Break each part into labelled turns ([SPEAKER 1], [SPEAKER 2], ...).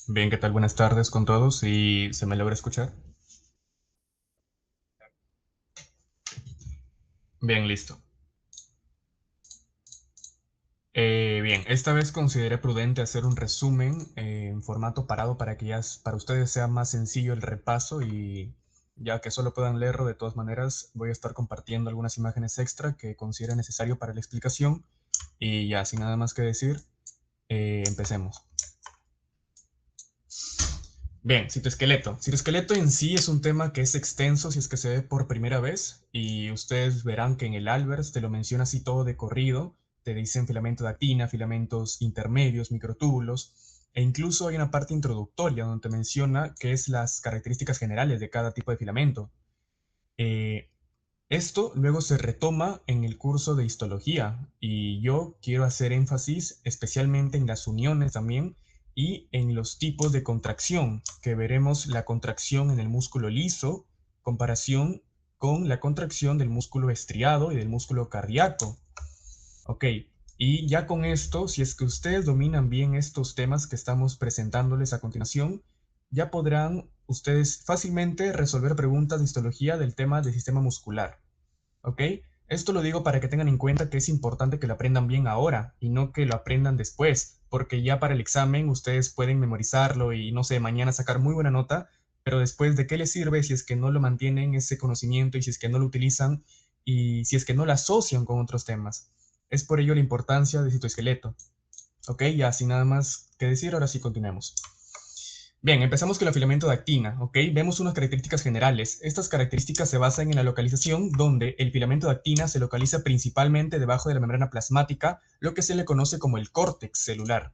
[SPEAKER 1] Bien, ¿qué tal? Buenas tardes con todos. ¿Y se me logra escuchar? Bien, listo. Bien, esta vez consideré prudente hacer un resumen en formato parado para que para ustedes sea más sencillo el repaso y ya que solo puedan leerlo, de todas maneras voy a estar compartiendo algunas imágenes extra que considere necesario para la explicación y ya, sin nada más que decir, empecemos. Bien, citoesqueleto. Citoesqueleto en sí es un tema que es extenso si es que se ve por primera vez y ustedes verán que en el Albers te lo menciona así todo de corrido, te dicen filamento de actina, filamentos intermedios, microtúbulos e incluso hay una parte introductoria donde te menciona qué es las características generales de cada tipo de filamento. Eh, Esto luego se retoma en el curso de histología y yo quiero hacer énfasis especialmente en las uniones también y en los tipos de contracción, que veremos la contracción en el músculo liso, comparación con la contracción del músculo estriado y del músculo cardíaco. Ok, y ya con esto, si es que ustedes dominan bien estos temas que estamos presentándoles a continuación, ya podrán ustedes fácilmente resolver preguntas de histología del tema del sistema muscular. ¿Ok? Esto lo digo para que tengan en cuenta que es importante que lo aprendan bien ahora y no que lo aprendan después, porque ya para el examen ustedes pueden memorizarlo y no sé, mañana sacar muy buena nota, pero después de qué les sirve si es que no lo mantienen ese conocimiento y si es que no lo utilizan y si es que no lo asocian con otros temas. Es por ello la importancia de citoesqueleto. ¿Ok? Ya sin nada más que decir, ahora sí continuemos. Bien, empezamos con el filamento de actina, ¿ok? Vemos unas características generales. Estas características se basan en la localización donde el filamento de actina se localiza principalmente debajo de la membrana plasmática, lo que se le conoce como el córtex celular.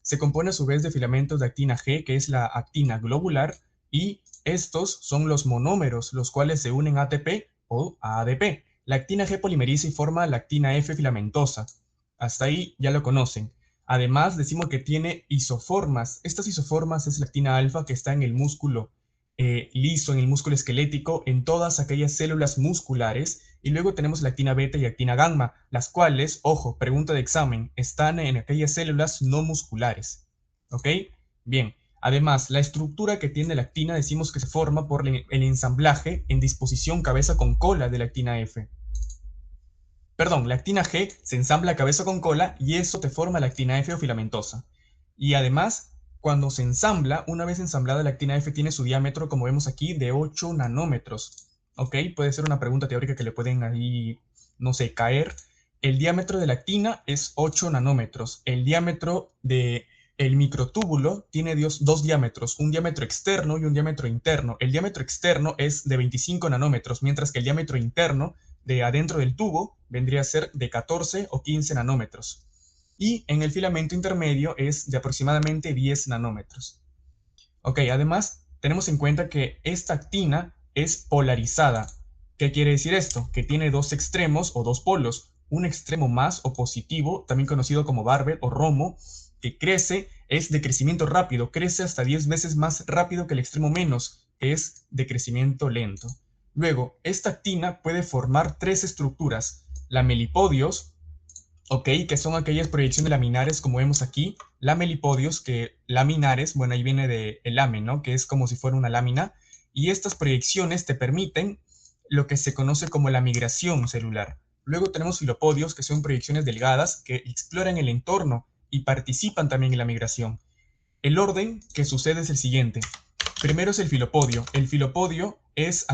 [SPEAKER 1] Se compone a su vez de filamentos de actina G, que es la actina globular, y estos son los monómeros, los cuales se unen a ATP o a ADP. La actina G polimeriza y forma la actina F filamentosa. Hasta ahí ya lo conocen. Además, decimos que tiene isoformas. Estas isoformas es la actina alfa que está en el músculo liso, en el músculo esquelético, en todas aquellas células musculares. Y luego tenemos la actina beta y actina gamma, las cuales, ojo, pregunta de examen, están en aquellas células no musculares. ¿Ok? Bien. Además, la estructura que tiene la actina decimos que se forma por el ensamblaje en disposición cabeza con cola de la actina F. Perdón, la actina G se ensambla cabeza con cola y eso te forma la actina F o filamentosa. Y además, cuando se ensambla, una vez ensamblada la actina F tiene su diámetro, como vemos aquí, de 8 nanómetros. ¿Ok? Puede ser una pregunta teórica que le pueden ahí, no sé, caer. El diámetro de la actina es 8 nanómetros. El diámetro de el microtúbulo tiene dos diámetros, un diámetro externo y un diámetro interno. El diámetro externo es de 25 nanómetros, mientras que el diámetro interno de adentro del tubo vendría a ser de 14 o 15 nanómetros. Y en el filamento intermedio es de aproximadamente 10 nanómetros. Ok, además tenemos en cuenta que esta actina es polarizada. ¿Qué quiere decir esto? Que tiene dos extremos o dos polos, un extremo más o positivo, también conocido como barbel o romo, que crece, es de crecimiento rápido, crece hasta 10 veces más rápido que el extremo menos, que es de crecimiento lento. Luego, esta actina puede formar tres estructuras, la melipodios, ¿ok? Que son aquellas proyecciones laminares, como vemos aquí, lamelipodios, que laminares, bueno, ahí viene de el lamen, ¿no? Que es como si fuera una lámina, y estas proyecciones te permiten lo que se conoce como la migración celular. Luego tenemos filopodios, que son proyecciones delgadas que exploran el entorno y participan también en la migración. El orden que sucede es el siguiente. Primero es el filopodio. El filopodio es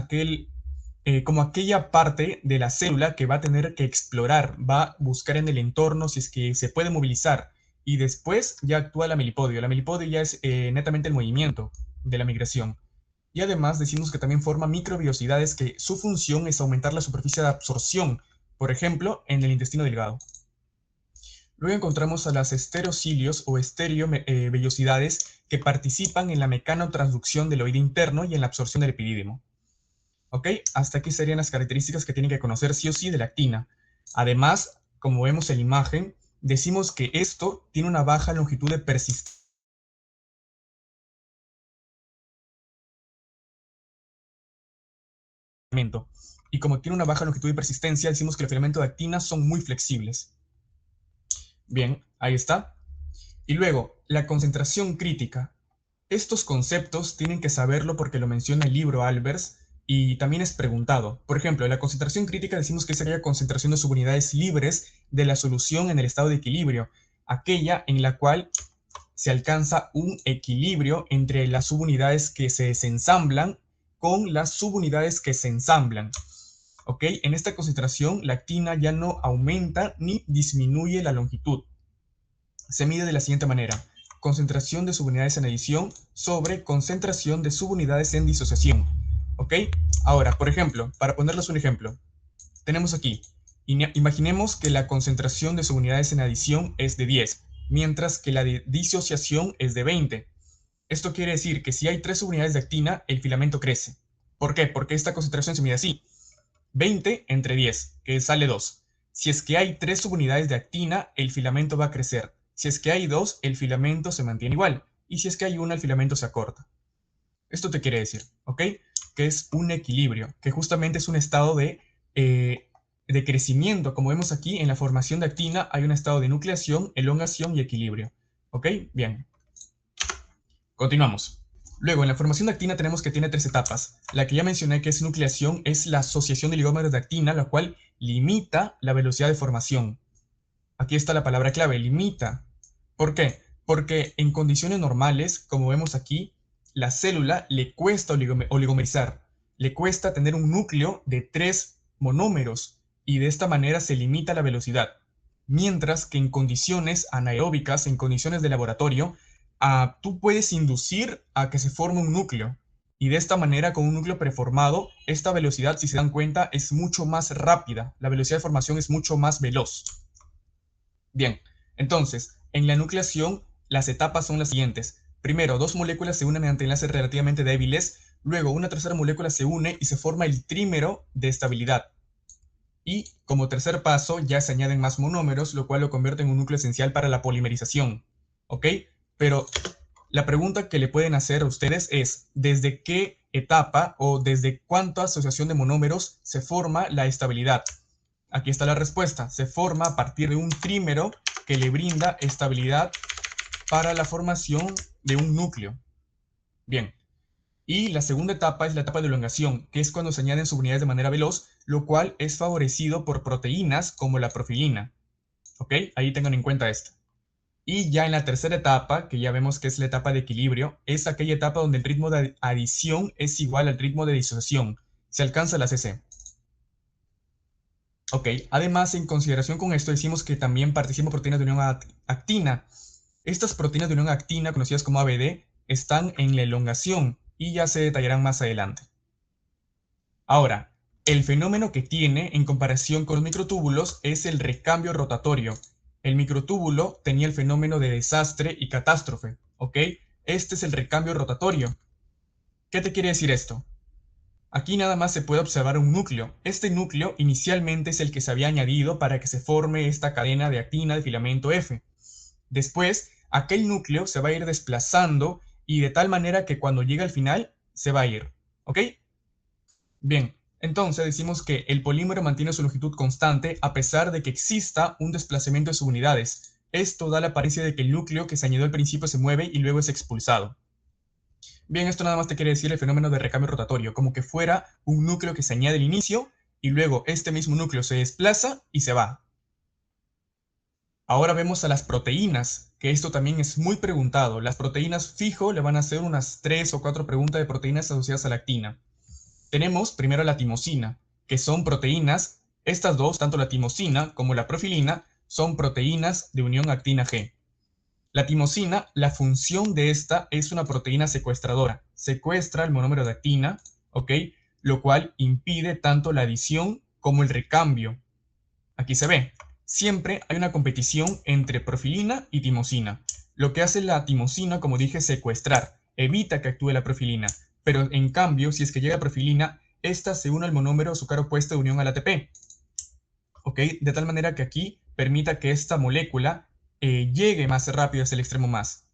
[SPEAKER 1] como aquella parte de la célula que va a tener que explorar, va a buscar en el entorno si es que se puede movilizar. Y después ya actúa la melipodio. La melipodio ya es netamente el movimiento de la migración. Y además decimos que también forma microbiosidades que su función es aumentar la superficie de absorción, por ejemplo, en el intestino delgado. Luego encontramos a las estereocilios o estereovellosidades que participan en la mecanotransducción del oído interno y en la absorción del epidídimo. ¿Ok? Hasta aquí serían las características que tienen que conocer sí o sí de la actina. Además, como vemos en la imagen, decimos que esto tiene una baja longitud de persistencia. Y como tiene una baja longitud de persistencia, decimos que los filamentos de actina son muy flexibles. Bien, ahí está. Y luego, la concentración crítica. Estos conceptos tienen que saberlo porque lo menciona el libro Albers y también es preguntado. Por ejemplo, en la concentración crítica decimos que sería concentración de subunidades libres de la solución en el estado de equilibrio, aquella en la cual se alcanza un equilibrio entre las subunidades que se desensamblan con las subunidades que se ensamblan. ¿Ok? En esta concentración, la actina ya no aumenta ni disminuye la longitud. Se mide de la siguiente manera: concentración de subunidades en adición sobre concentración de subunidades en disociación. ¿Ok? Ahora, por ejemplo, para ponerles un ejemplo, tenemos aquí, imaginemos que la concentración de subunidades en adición es de 10, mientras que la de disociación es de 20. Esto quiere decir que si hay 3 subunidades de actina, el filamento crece. ¿Por qué? Porque esta concentración se mide así: 20 entre 10, que sale 2. Si es que hay 3 subunidades de actina, el filamento va a crecer. Si es que hay 2, el filamento se mantiene igual. Y si es que hay 1, el filamento se acorta. Esto te quiere decir, ¿ok? Que es un equilibrio, que justamente es un estado de crecimiento. Como vemos aquí, en la formación de actina hay un estado de nucleación, elongación y equilibrio. ¿Ok? Bien. Continuamos. Luego, en la formación de actina tenemos que tiene 3 etapas. La que ya mencioné, que es nucleación, es la asociación de ligómeros de actina, la cual limita la velocidad de formación. Aquí está la palabra clave: limita. ¿Por qué? Porque en condiciones normales, como vemos aquí, la célula le cuesta oligomerizar, le cuesta tener un núcleo de 3 monómeros y de esta manera se limita la velocidad. Mientras que en condiciones anaeróbicas, en condiciones de laboratorio, tú puedes inducir a que se forme un núcleo y de esta manera, con un núcleo preformado, esta velocidad, si se dan cuenta, es mucho más rápida. La velocidad de formación es mucho más veloz. Bien, entonces, en la nucleación, las etapas son las siguientes. Primero, 2 moléculas se unen mediante enlaces relativamente débiles. Luego, una tercera molécula se une y se forma el trímero de estabilidad. Y como tercer paso, ya se añaden más monómeros, lo cual lo convierte en un núcleo esencial para la polimerización. ¿Ok? Pero la pregunta que le pueden hacer a ustedes es: ¿desde qué etapa o desde cuánta asociación de monómeros se forma la estabilidad? Aquí está la respuesta: se forma a partir de un trímero que le brinda estabilidad para la formación de un núcleo. Bien, y la segunda etapa es la etapa de elongación, que es cuando se añaden subunidades de manera veloz, lo cual es favorecido por proteínas como la profilina. ¿Ok? Ahí tengan en cuenta esto. Y ya en la tercera etapa, que ya vemos que es la etapa de equilibrio, es aquella etapa donde el ritmo de adición es igual al ritmo de disociación. Se alcanza la CC. Ok, además, en consideración con esto, decimos que también participan proteínas de unión actina. Estas proteínas de unión actina, conocidas como ABD, están en la elongación y ya se detallarán más adelante. Ahora, el fenómeno que tiene en comparación con los microtúbulos es el recambio rotatorio. El microtúbulo tenía el fenómeno de desastre y catástrofe, ¿ok? Este es el recambio rotatorio. ¿Qué te quiere decir esto? Aquí nada más se puede observar un núcleo. Este núcleo inicialmente es el que se había añadido para que se forme esta cadena de actina de filamento F. Después, aquel núcleo se va a ir desplazando y de tal manera que cuando llega al final se va a ir. ¿Ok? Bien, entonces decimos que el polímero mantiene su longitud constante a pesar de que exista un desplazamiento de subunidades. Esto da la apariencia de que el núcleo que se añadió al principio se mueve y luego es expulsado. Bien, esto nada más te quiere decir el fenómeno de recambio rotatorio, como que fuera un núcleo que se añade al inicio y luego este mismo núcleo se desplaza y se va. Ahora vemos a las proteínas, que esto también es muy preguntado. Las proteínas fijo le van a hacer unas 3 o 4 preguntas de proteínas asociadas a la actina. Tenemos primero la timosina, que son proteínas, estas dos, tanto la timosina como la profilina, son proteínas de unión actina G. La timosina, la función de esta es una proteína secuestradora. Secuestra el monómero de actina, ¿ok? Lo cual impide tanto la adición como el recambio. Aquí se ve. Siempre hay una competición entre profilina y timosina. Lo que hace la timosina, como dije, es secuestrar. Evita que actúe la profilina. Pero en cambio, si es que llega profilina, esta se une al monómero azúcar opuesto de unión al ATP. ¿Ok? De tal manera que aquí permita que esta molécula llegue más rápido hacia el extremo más.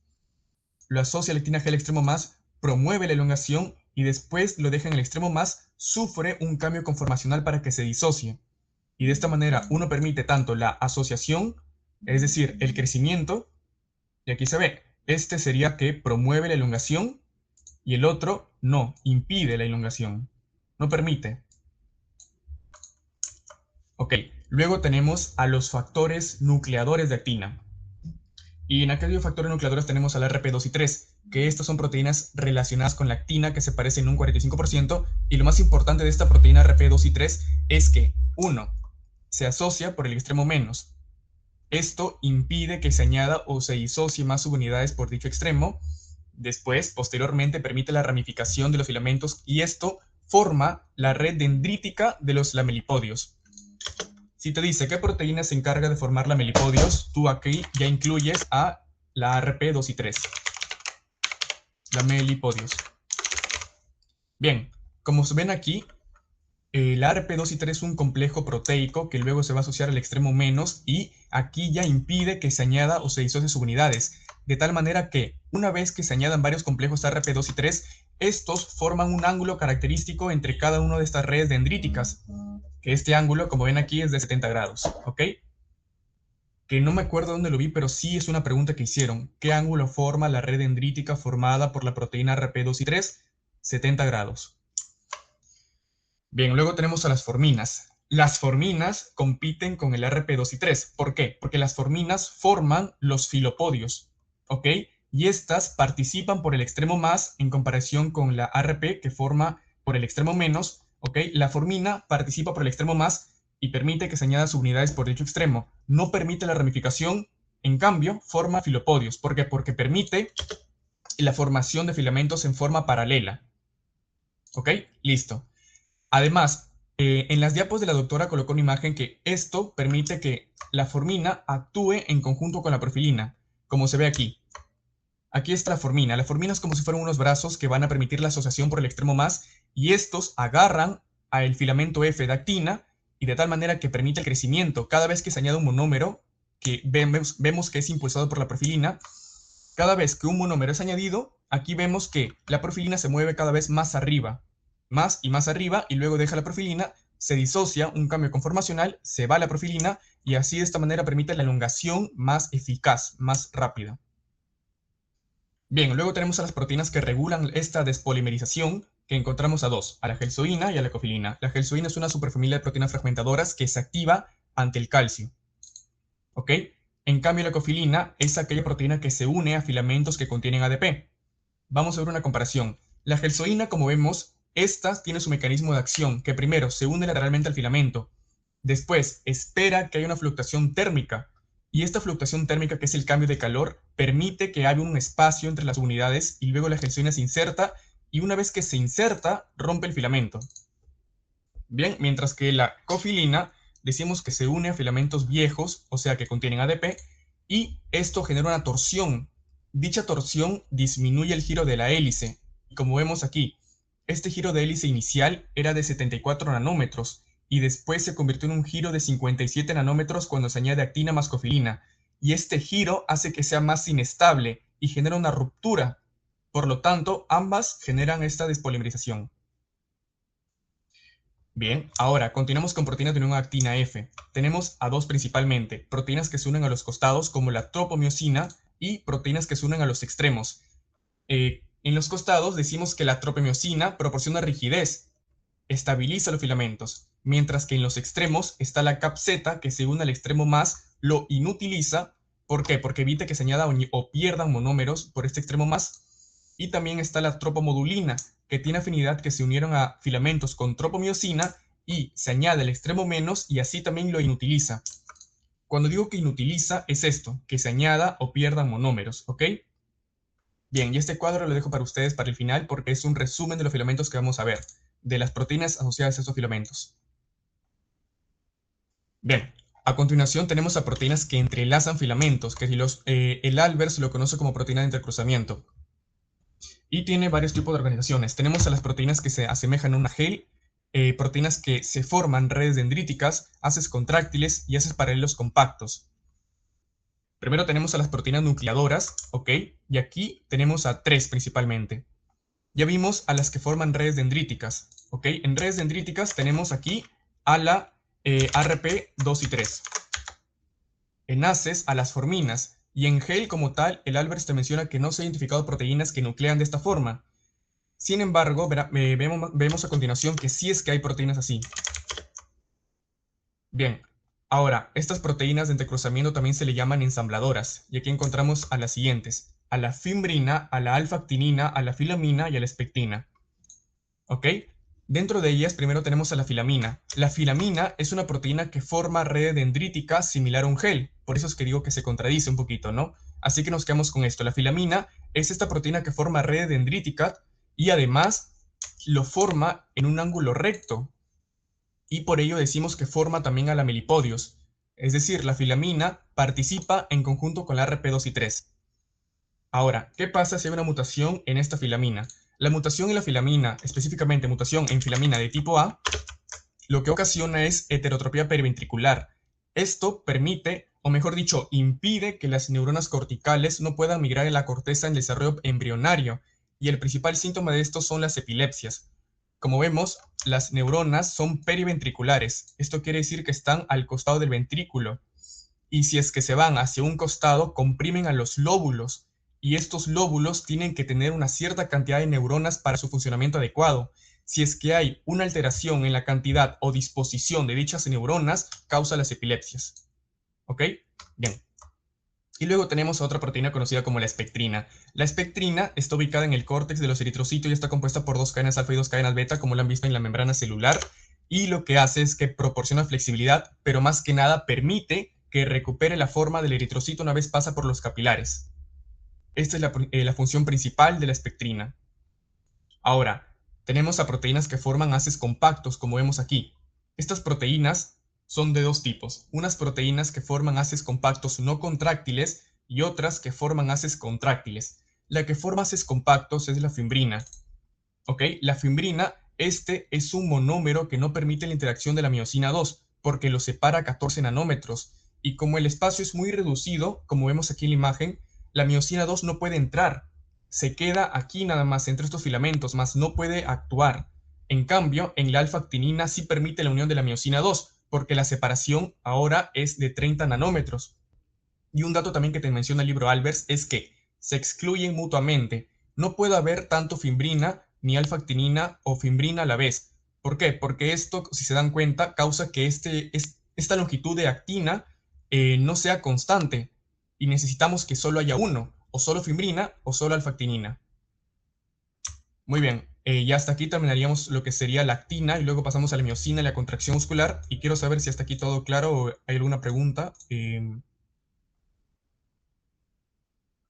[SPEAKER 1] Lo asocia la actina G al extremo más, promueve la elongación y después lo deja en el extremo más, sufre un cambio conformacional para que se disocie. Y de esta manera uno permite tanto la asociación, es decir, el crecimiento, y aquí se ve, Este sería que promueve la elongación y el otro no, impide la elongación, no permite. Ok, luego tenemos a los factores nucleadores de actina. Y en aquellos factores nucleadores tenemos al RP2 y 3, que estas son proteínas relacionadas con la actina que se parecen en un 45%, y lo más importante de esta proteína RP2 y 3 es que, uno, se asocia por el extremo menos. Esto impide que se añada o se disocie más subunidades por dicho extremo. Después, posteriormente, permite la ramificación de los filamentos y esto forma la red dendrítica de los lamelipodios. Si te dice qué proteína se encarga de formar lamelipodios, tú aquí ya incluyes a la RP2 y 3. Lamelipodios. Bien, como se ven aquí, la ARP2 y 3 es un complejo proteico que luego se va a asociar al extremo menos y aquí ya impide que se añada o se disocie subunidades, de tal manera que una vez que se añadan varios complejos ARP2 y 3, estos forman un ángulo característico entre cada una de estas redes dendríticas, que este ángulo, como ven aquí, es de 70 grados, ¿ok? Que no me acuerdo dónde lo vi, pero sí es una pregunta que hicieron. ¿Qué ángulo forma la red dendrítica formada por la proteína ARP2 y 3? 70 grados. Bien, luego tenemos a las forminas. Las forminas compiten con el RP2 y 3. ¿Por qué? Porque las forminas forman los filopodios, ¿ok? Y estas participan por el extremo más en comparación con la ARP que forma por el extremo menos, ¿ok? La formina participa por el extremo más y permite que se añadan subunidades por dicho extremo. No permite la ramificación, en cambio, forma filopodios. ¿Por qué? Porque permite la formación de filamentos en forma paralela. ¿Ok? Listo. Además, en las diapos de la doctora colocó una imagen que esto permite que la formina actúe en conjunto con la profilina, como se ve aquí. Aquí está la formina. La formina es como si fueran unos brazos que van a permitir la asociación por el extremo más y estos agarran al filamento F de actina y de tal manera que permite el crecimiento. Cada vez que se añade un monómero, que vemos que es impulsado por la profilina, cada vez que un monómero es añadido, aquí vemos que la profilina se mueve cada vez más arriba, más y más arriba, y luego deja la profilina, se disocia, un cambio conformacional, se va la profilina, y así de esta manera permite la elongación más eficaz, más rápida. Bien, luego tenemos a las proteínas que regulan esta despolimerización, que encontramos a dos, a la gelsoína y a la cofilina. La gelsoína es una superfamilia de proteínas fragmentadoras que se activa ante el calcio. ¿Ok? En cambio, la cofilina es aquella proteína que se une a filamentos que contienen ADP. Vamos a ver una comparación. La gelsoína, como vemos, esta tiene su mecanismo de acción, que primero se une lateralmente al filamento, después espera que haya una fluctuación térmica, y esta fluctuación térmica, que es el cambio de calor, permite que haya un espacio entre las unidades y luego la gelsoína se inserta, y una vez que se inserta, rompe el filamento. Bien, mientras que la cofilina decimos que se une a filamentos viejos, o sea que contienen ADP, y esto genera una torsión. Dicha torsión disminuye el giro de la hélice. Y como vemos aquí, este giro de hélice inicial era de 74 nanómetros y después se convirtió en un giro de 57 nanómetros cuando se añade actina más cofilina. Y este giro hace que sea más inestable y genera una ruptura. Por lo tanto, ambas generan esta despolimerización. Bien, ahora continuamos con proteínas de unión actina F. Tenemos a dos principalmente, proteínas que se unen a los costados como la tropomiosina y proteínas que se unen a los extremos. En los costados decimos que la tropomiosina proporciona rigidez, estabiliza los filamentos, mientras que en los extremos está la CAPZ que se une al extremo más, lo inutiliza. ¿Por qué? Porque evita que se añada o pierdan monómeros por este extremo más. Y también está la tropomodulina, que tiene afinidad que se unieron a filamentos con tropomiosina y se añade el extremo menos y así también lo inutiliza. Cuando digo que inutiliza es esto, que se añada o pierdan monómeros, ¿ok? Bien, y este cuadro lo dejo para ustedes para el final porque es un resumen de los filamentos que vamos a ver, de las proteínas asociadas a estos filamentos. Bien, a continuación tenemos a proteínas que entrelazan filamentos, que el Albers lo conoce como proteína de intercruzamiento. Y tiene varios tipos de organizaciones. Tenemos a las proteínas que se asemejan a una gel, proteínas que se forman redes dendríticas, haces contráctiles y haces paralelos compactos. Primero tenemos a las proteínas nucleadoras, ¿ok? Y aquí tenemos a tres principalmente. Ya vimos a las que forman redes dendríticas, ¿ok? En redes dendríticas tenemos aquí a la ARP2 y 3. En haces a las forminas, Y en gel como tal, el Albers te menciona que no se han identificado proteínas que nuclean de esta forma. Sin embargo, vemos a continuación que sí es que hay proteínas así. Bien, ahora, estas proteínas de entrecruzamiento también se le llaman ensambladoras, y aquí encontramos a las siguientes: a la fimbrina, a la alfa-actinina, a la filamina y a la espectina. ¿Ok? Dentro de ellas, primero tenemos a la filamina. La filamina es una proteína que forma red dendrítica similar a un gel, por eso es que digo que se contradice un poquito, ¿no? Así que nos quedamos con esto. La filamina es esta proteína que forma red dendrítica y además lo forma en un ángulo recto, y por ello decimos que forma también a la melipodios. Es decir, la filamina participa en conjunto con la RP2 y 3. Ahora, ¿qué pasa si hay una mutación en esta filamina? La mutación en la filamina, específicamente mutación en filamina de tipo A, lo que ocasiona es heterotropía periventricular. Esto permite, o mejor dicho, impide que las neuronas corticales no puedan migrar en la corteza en desarrollo embrionario, y el principal síntoma de esto son las epilepsias. Como vemos, las neuronas son periventriculares. Esto quiere decir que están al costado del ventrículo, y si es que se van hacia un costado, comprimen a los lóbulos, y estos lóbulos tienen que tener una cierta cantidad de neuronas para su funcionamiento adecuado. Si es que hay una alteración en la cantidad o disposición de dichas neuronas, causa las epilepsias. ¿Ok? Bien. Y luego tenemos otra proteína conocida como la espectrina. La espectrina está ubicada en el córtex de los eritrocitos y está compuesta por 2 cadenas alfa y 2 cadenas beta, como lo han visto en la membrana celular. Y lo que hace es que proporciona flexibilidad, pero más que nada permite que recupere la forma del eritrocito una vez pasa por los capilares. Esta es la función principal de la espectrina. Ahora, tenemos a proteínas que forman haces compactos, como vemos aquí. Estas proteínas son de dos tipos: unas proteínas que forman haces compactos no contráctiles y otras que forman haces contráctiles. La que forma haces compactos es la fimbrina. ¿Ok? La fimbrina, este es un monómero que no permite la interacción de la miosina 2 porque lo separa a 14 nanómetros, y como el espacio es muy reducido, como vemos aquí en la imagen, la miosina 2 no puede entrar, se queda aquí nada más entre estos filamentos, más no puede actuar. En cambio, en la alfa-actinina sí permite la unión de la miosina 2, porque la separación ahora es de 30 nanómetros. Y un dato también que te menciona el libro Albers es que se excluyen mutuamente. No puede haber tanto fimbrina ni alfa-actinina o fimbrina a la vez. ¿Por qué? Porque esto, si se dan cuenta, causa que esta longitud de actina no sea constante, y necesitamos que solo haya uno, o solo fimbrina o solo alfa-actinina. Muy bien, ya hasta aquí terminaríamos lo que sería la actina y luego pasamos a la miosina y la contracción muscular. Y quiero saber si hasta aquí todo claro o hay alguna pregunta.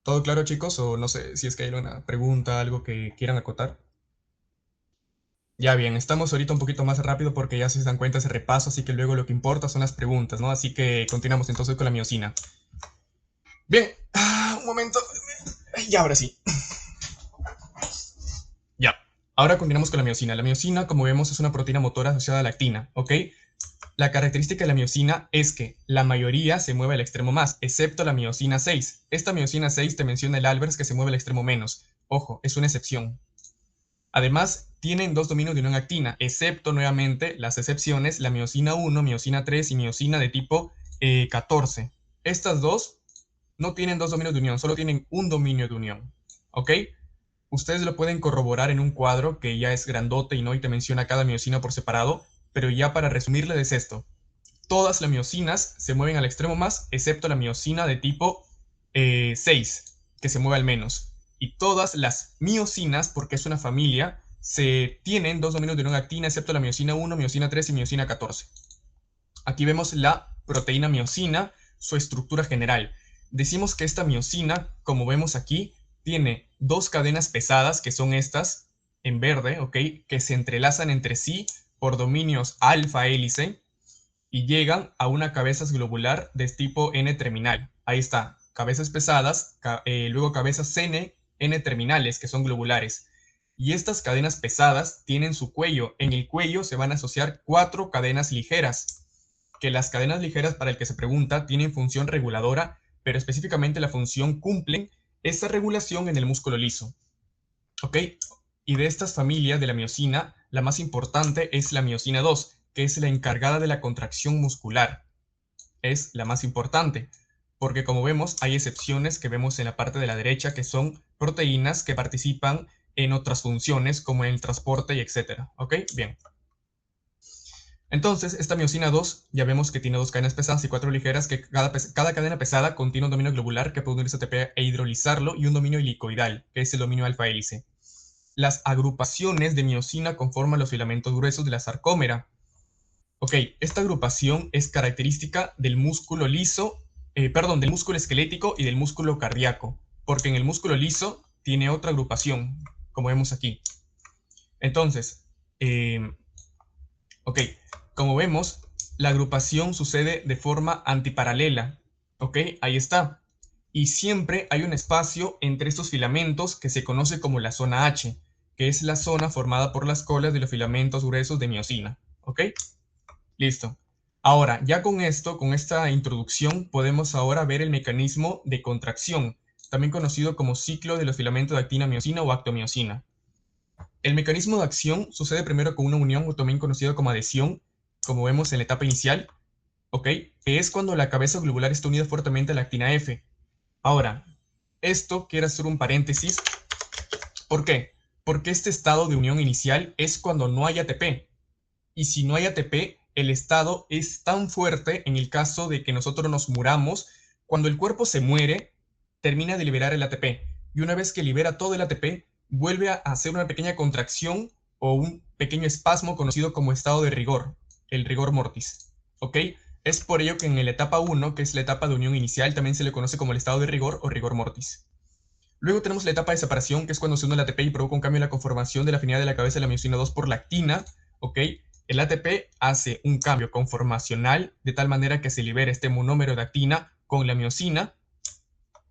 [SPEAKER 1] ¿Todo claro, chicos? O no sé si es que hay alguna pregunta, algo que quieran acotar. Ya bien, estamos ahorita un poquito más rápido porque ya se dan cuenta ese repaso, así que luego lo que importa son las preguntas, ¿no? Así que continuamos entonces con la miosina. Bien, un momento. Y ahora sí. Ya. Ahora continuamos con la miosina. La miosina, como vemos, es una proteína motora asociada a la actina, ¿ok? La característica de la miosina es que la mayoría se mueve al extremo más, excepto la miosina 6. Esta miosina 6 te menciona el Albers, que se mueve al extremo menos. Ojo, es una excepción. Además, tienen dos dominios de unión actina, excepto nuevamente las excepciones, la miosina 1, miosina 3 y miosina de tipo 14. Estas dos no tienen dos dominios de unión, solo tienen un dominio de unión. ¿Ok? Ustedes lo pueden corroborar en un cuadro que ya es grandote y no y te menciona cada miosina por separado, pero ya para resumirles es esto. Todas las miosinas se mueven al extremo más, excepto la miosina de tipo 6, que se mueve al menos. Y todas las miosinas, porque es una familia, se tienen dos dominios de unión actina, excepto la miosina 1, miosina 3 y miosina 14. Aquí vemos la proteína miosina, su estructura general. Decimos que esta miosina, como vemos aquí, tiene dos cadenas pesadas, que son estas, en verde, ¿ok? Que se entrelazan entre sí por dominios alfa hélice, y llegan a una cabeza globular de tipo N-terminal. Ahí está, cabezas pesadas, luego cabezas N terminales, que son globulares. Y estas cadenas pesadas tienen su cuello. En el cuello se van a asociar 4 cadenas ligeras, que las cadenas ligeras, para el que se pregunta, tienen función reguladora, pero específicamente la función cumplen esa regulación en el músculo liso. ¿Ok? Y de estas familias de la miosina, la más importante es la miosina 2, que es la encargada de la contracción muscular. Es la más importante. porque como vemos, hay excepciones que vemos en la parte de la derecha que son proteínas que participan en otras funciones como en el transporte y etcétera. ¿Ok? Bien. Entonces, esta miosina 2 ya vemos que tiene 2 cadenas pesadas y 4 ligeras, que cada cadena pesada contiene un dominio globular que puede unirse a ATP e hidrolizarlo y un dominio helicoidal, que es el dominio alfa hélice. Las agrupaciones de miosina conforman los filamentos gruesos de la sarcómera. Ok, esta agrupación es característica del músculo liso, del músculo esquelético y del músculo cardíaco, porque en el músculo liso tiene otra agrupación, como vemos aquí. Entonces, ok, como vemos, la agrupación sucede de forma antiparalela. Ok, ahí está. Y siempre hay un espacio entre estos filamentos que se conoce como la zona H, que es la zona formada por las colas de los filamentos gruesos de miosina. Ok, listo. Ahora, ya con esto, con esta introducción, podemos ahora ver el mecanismo de contracción, también conocido como ciclo de los filamentos de actina-miosina o actomiosina. El mecanismo de acción sucede primero con una unión, o también conocido como adhesión, como vemos en la etapa inicial, ¿ok? Que es cuando la cabeza globular está unida fuertemente a la actina F. Ahora, esto quiero hacer un paréntesis. ¿Por qué? Porque este estado de unión inicial es cuando no hay ATP. Y si no hay ATP, el estado es tan fuerte en el caso de que nosotros nos muramos. Cuando el cuerpo se muere, termina de liberar el ATP. Y una vez que libera todo el ATP, vuelve a hacer una pequeña contracción o un pequeño espasmo conocido como estado de rigor, el rigor mortis. ¿Ok? Es por ello que en la etapa 1, que es la etapa de unión inicial, también se le conoce como el estado de rigor o rigor mortis. Luego tenemos la etapa de separación, que es cuando se une el ATP y provoca un cambio en la conformación de la afinidad de la cabeza de la miosina 2 por la actina. ¿Ok? El ATP hace un cambio conformacional de tal manera que se libera este monómero de actina con la miosina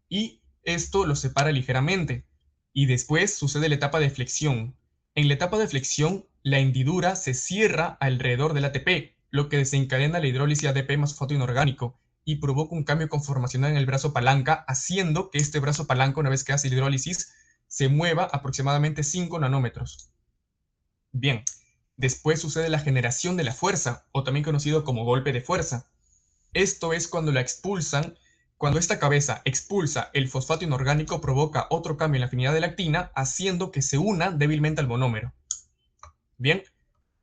[SPEAKER 1] y esto lo separa ligeramente. Y después sucede la etapa de flexión. En la etapa de flexión, la hendidura se cierra alrededor del ATP, lo que desencadena la hidrólisis de ATP más fosfato inorgánico y provoca un cambio conformacional en el brazo palanca, haciendo que este brazo palanca, una vez que hace la hidrólisis, se mueva aproximadamente 5 nanómetros. Bien, después sucede la generación de la fuerza, o también conocido como golpe de fuerza. Esto es cuando la expulsan, cuando esta cabeza expulsa el fosfato inorgánico, provoca otro cambio en la afinidad de la actina, haciendo que se una débilmente al monómero. Bien,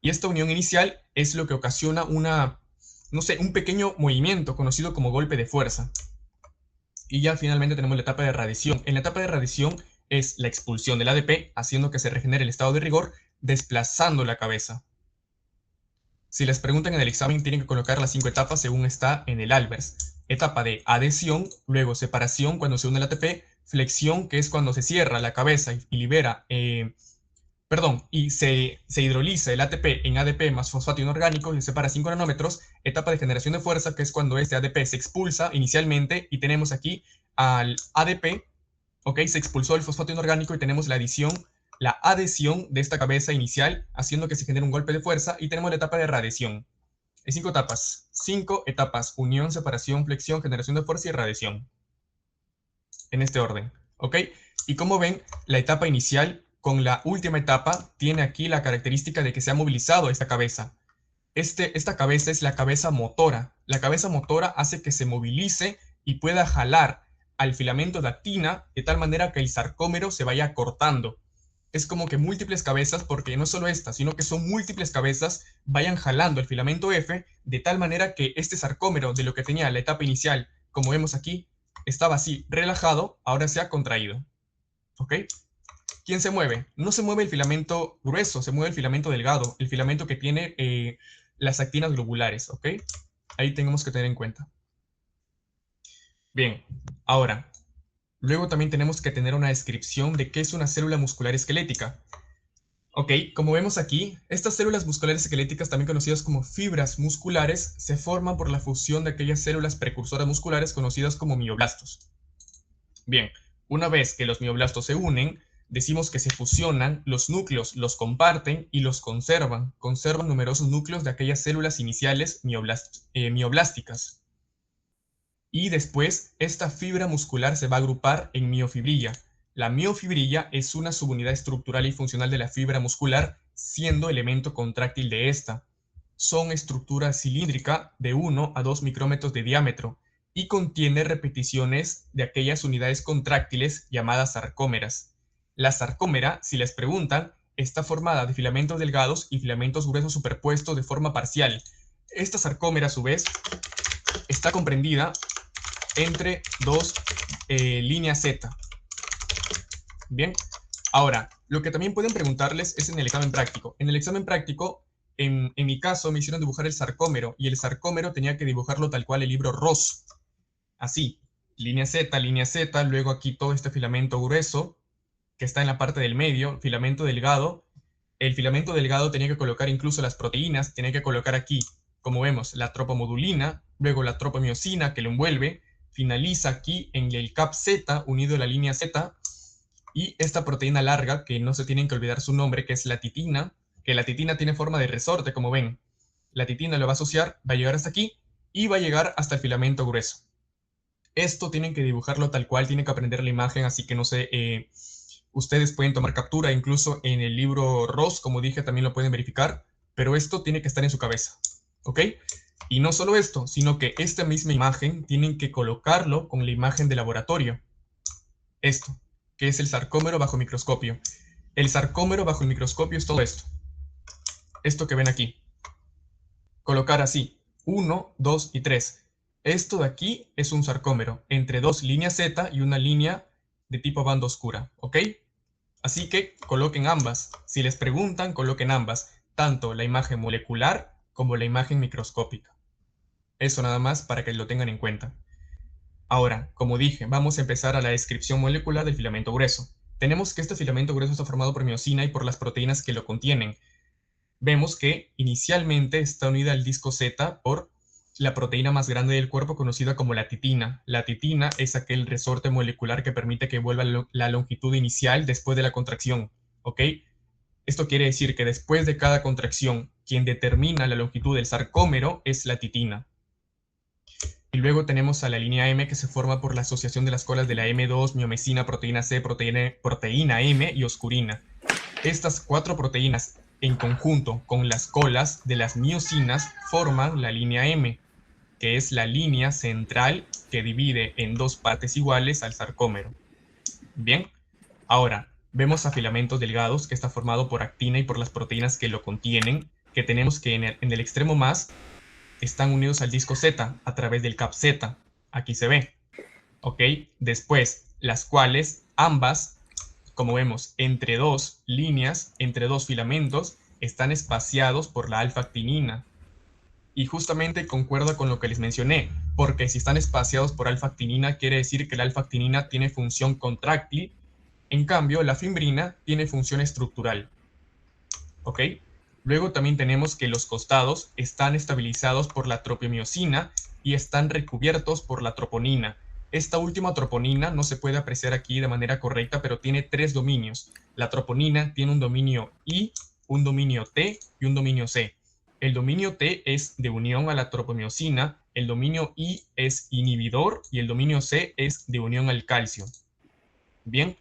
[SPEAKER 1] y esta unión inicial es lo que ocasiona un pequeño movimiento conocido como golpe de fuerza. Y ya finalmente tenemos la etapa de radiación. En la etapa de radiación es la expulsión del ADP, haciendo que se regenere el estado de rigor, desplazando la cabeza. Si les preguntan en el examen, tienen que colocar las 5 etapas según está en el Albers. Etapa de adhesión, luego separación cuando se une el ATP, flexión, que es cuando se cierra la cabeza y libera, y se hidroliza el ATP en ADP más fosfato inorgánico y se separa 5 nanómetros. Etapa de generación de fuerza, que es cuando este ADP se expulsa inicialmente y tenemos aquí al ADP, ¿ok? Se expulsó el fosfato inorgánico y tenemos la adhesión de esta cabeza inicial, haciendo que se genere un golpe de fuerza, y tenemos la etapa de radiación. Hay 5 etapas, unión, separación, flexión, generación de fuerza y radiación. En este orden, ¿ok? Y como ven, la etapa inicial con la última etapa tiene aquí la característica de que se ha movilizado esta cabeza. Esta cabeza es la cabeza motora. La cabeza motora hace que se movilice y pueda jalar al filamento de actina de tal manera que el sarcómero se vaya cortando. Es como que múltiples cabezas, porque no solo esta, sino que son múltiples cabezas, vayan jalando el filamento F de tal manera que este sarcómero de lo que tenía la etapa inicial, como vemos aquí, estaba así relajado, ahora se ha contraído. ¿Ok? ¿Quién se mueve? No se mueve el filamento grueso, se mueve el filamento delgado, el filamento que tiene las actinas globulares, ¿ok? Ahí tenemos que tener en cuenta. Bien, ahora, luego también tenemos que tener una descripción de qué es una célula muscular esquelética. Ok, como vemos aquí, estas células musculares esqueléticas, también conocidas como fibras musculares, se forman por la fusión de aquellas células precursoras musculares conocidas como mioblastos. Bien, una vez que los mioblastos se unen, decimos que se fusionan, los núcleos los comparten y los conservan. Conservan numerosos núcleos de aquellas células iniciales mioblásticas. Y después, esta fibra muscular se va a agrupar en miofibrilla. La miofibrilla es una subunidad estructural y funcional de la fibra muscular, siendo elemento contráctil de esta. Son estructura cilíndrica de 1 a 2 micrómetros de diámetro. y contiene repeticiones de aquellas unidades contráctiles llamadas sarcómeras. La sarcómera, si les preguntan, está formada de filamentos delgados y filamentos gruesos superpuestos de forma parcial. Esta sarcómera, a su vez, está comprendida entre dos líneas Z. Bien, ahora, lo que también pueden preguntarles es en el examen práctico. En el examen práctico, en mi caso, me hicieron dibujar el sarcómero, y el sarcómero tenía que dibujarlo tal cual el libro Ross. Así, línea Z, luego aquí todo este filamento grueso, que está en la parte del medio, filamento delgado. El filamento delgado tenía que colocar incluso las proteínas, tenía que colocar aquí, como vemos, la tropomodulina, luego la tropomiosina que lo envuelve, finaliza aquí en el cap Z unido a la línea Z, y esta proteína larga, que no se tienen que olvidar su nombre, que es la titina, que la titina tiene forma de resorte, como ven. La titina lo va a asociar, va a llegar hasta aquí, y va a llegar hasta el filamento grueso. Esto tienen que dibujarlo tal cual, tienen que aprender la imagen, así que no sé, ustedes pueden tomar captura, incluso en el libro Ross, como dije, también lo pueden verificar, pero esto tiene que estar en su cabeza, ¿ok? Y no solo esto, sino que esta misma imagen tienen que colocarlo con la imagen de laboratorio. Esto, que es el sarcómero bajo microscopio. El sarcómero bajo el microscopio es todo esto. Esto que ven aquí. Colocar así, 1, 2 y 3. Esto de aquí es un sarcómero, entre dos líneas Z y una línea de tipo banda oscura, ¿ok? Así que coloquen ambas. Si les preguntan, coloquen ambas, tanto la imagen molecular como la imagen microscópica. Eso nada más para que lo tengan en cuenta. Ahora, como dije, vamos a empezar a la descripción molecular del filamento grueso. Tenemos que este filamento grueso está formado por miosina y por las proteínas que lo contienen. Vemos que inicialmente está unida al disco Z por la proteína más grande del cuerpo conocida como la titina. La titina es aquel resorte molecular que permite que vuelva la longitud inicial después de la contracción, ¿ok? Esto quiere decir que después de cada contracción, quien determina la longitud del sarcómero es la titina. Y luego tenemos a la línea M, que se forma por la asociación de las colas de la M2, miomesina, proteína C, proteína M y oscurina. Estas cuatro proteínas, en conjunto con las colas de las miosinas, forman la línea M, que es la línea central que divide en dos partes iguales al sarcómero. Bien, ahora vemos a filamentos delgados, que está formado por actina y por las proteínas que lo contienen, que tenemos que en el extremo más están unidos al disco Z a través del cap Z. Aquí se ve. ¿Ok? Después, las cuales ambas, como vemos, entre dos líneas, entre dos filamentos, están espaciados por la alfa-actinina. Y justamente concuerda con lo que les mencioné, porque si están espaciados por alfa-actinina, quiere decir que la alfa-actinina tiene función contráctil, en cambio, la fimbrina tiene función estructural. ¿Ok? Luego también tenemos que los costados están estabilizados por la tropiomiosina y están recubiertos por la troponina. Esta última troponina no se puede apreciar aquí de manera correcta, pero tiene tres dominios. La troponina tiene un dominio I, un dominio T y un dominio C. El dominio T es de unión a la tropomiosina, el dominio I es inhibidor y el dominio C es de unión al calcio. Bien,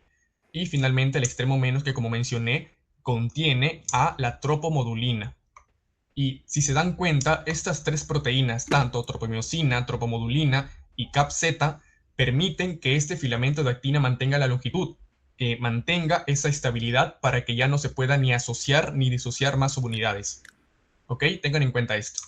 [SPEAKER 1] y finalmente el extremo menos, que como mencioné, contiene a la tropomodulina. Y si se dan cuenta, estas tres proteínas, tanto tropomiosina, tropomodulina y CAP-Z, permiten que este filamento de actina mantenga la longitud, que mantenga esa estabilidad para que ya no se pueda ni asociar ni disociar más subunidades. ¿Ok? Tengan en cuenta esto.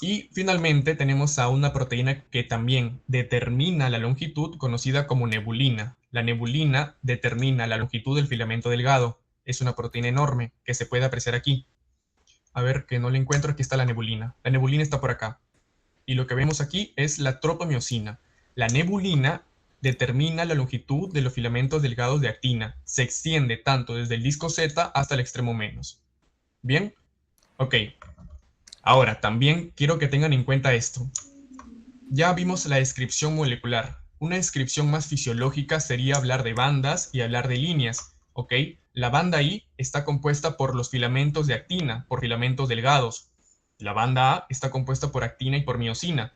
[SPEAKER 1] Y finalmente tenemos a una proteína que también determina la longitud, conocida como nebulina. La nebulina determina la longitud del filamento delgado. Es una proteína enorme que se puede apreciar aquí. A ver, que no la encuentro, aquí está la nebulina. La nebulina está por acá. Y lo que vemos aquí es la tropomiosina. La nebulina determina la longitud de los filamentos delgados de actina. Se extiende tanto desde el disco Z hasta el extremo menos. ¿Bien? Ok. Ahora, también quiero que tengan en cuenta esto. Ya vimos la descripción molecular. Una descripción más fisiológica sería hablar de bandas y hablar de líneas, ¿ok? La banda I está compuesta por los filamentos de actina, por filamentos delgados. La banda A está compuesta por actina y por miosina.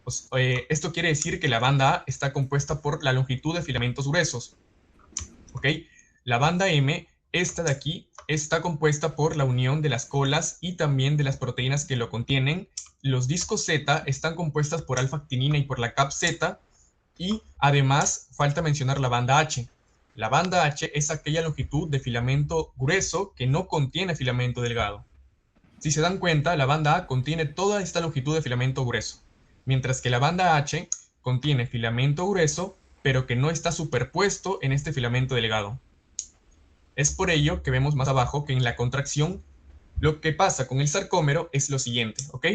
[SPEAKER 1] Pues, esto quiere decir que la banda A está compuesta por la longitud de filamentos gruesos, ¿ok? La banda M esta de aquí está compuesta por la unión de las colas y también de las proteínas que lo contienen. Los discos Z están compuestas por alfa-actinina y por la cap-Z, y además falta mencionar la banda H. La banda H es aquella longitud de filamento grueso que no contiene filamento delgado. Si se dan cuenta, la banda A contiene toda esta longitud de filamento grueso, mientras que la banda H contiene filamento grueso, pero que no está superpuesto en este filamento delgado. Es por ello que vemos más abajo que en la contracción lo que pasa con el sarcómero es lo siguiente, ¿ok?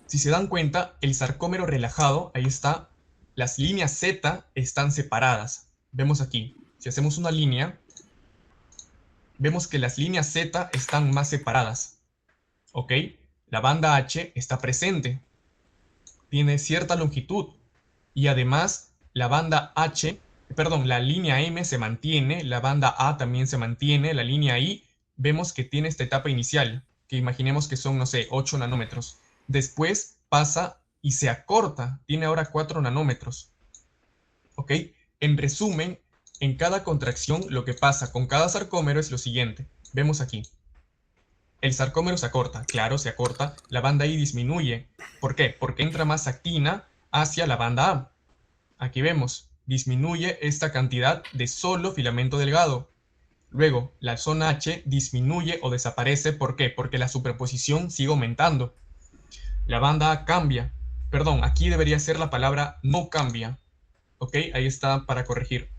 [SPEAKER 1] Si se dan cuenta, el sarcómero relajado, ahí está, las líneas Z están separadas. Vemos aquí, si hacemos una línea, vemos que las líneas Z están más separadas, ¿ok? La banda H está presente, tiene cierta longitud, y además la banda H, perdón, la línea M se mantiene, la banda A también se mantiene, la línea I vemos que tiene esta etapa inicial, que imaginemos que son, no sé, 8 nanómetros. Después pasa y se acorta, tiene ahora 4 nanómetros. ¿Ok? En resumen, en cada contracción lo que pasa con cada sarcómero es lo siguiente. Vemos aquí. El sarcómero se acorta, claro, se acorta, la banda I disminuye. ¿Por qué? Porque entra más actina hacia la banda A. Aquí vemos, disminuye esta cantidad de solo filamento delgado. Luego, la zona H disminuye o desaparece. ¿Por qué? Porque la superposición sigue aumentando. La banda A cambia. Perdón, aquí debería ser la palabra no cambia. ¿Ok? Ahí está para corregir.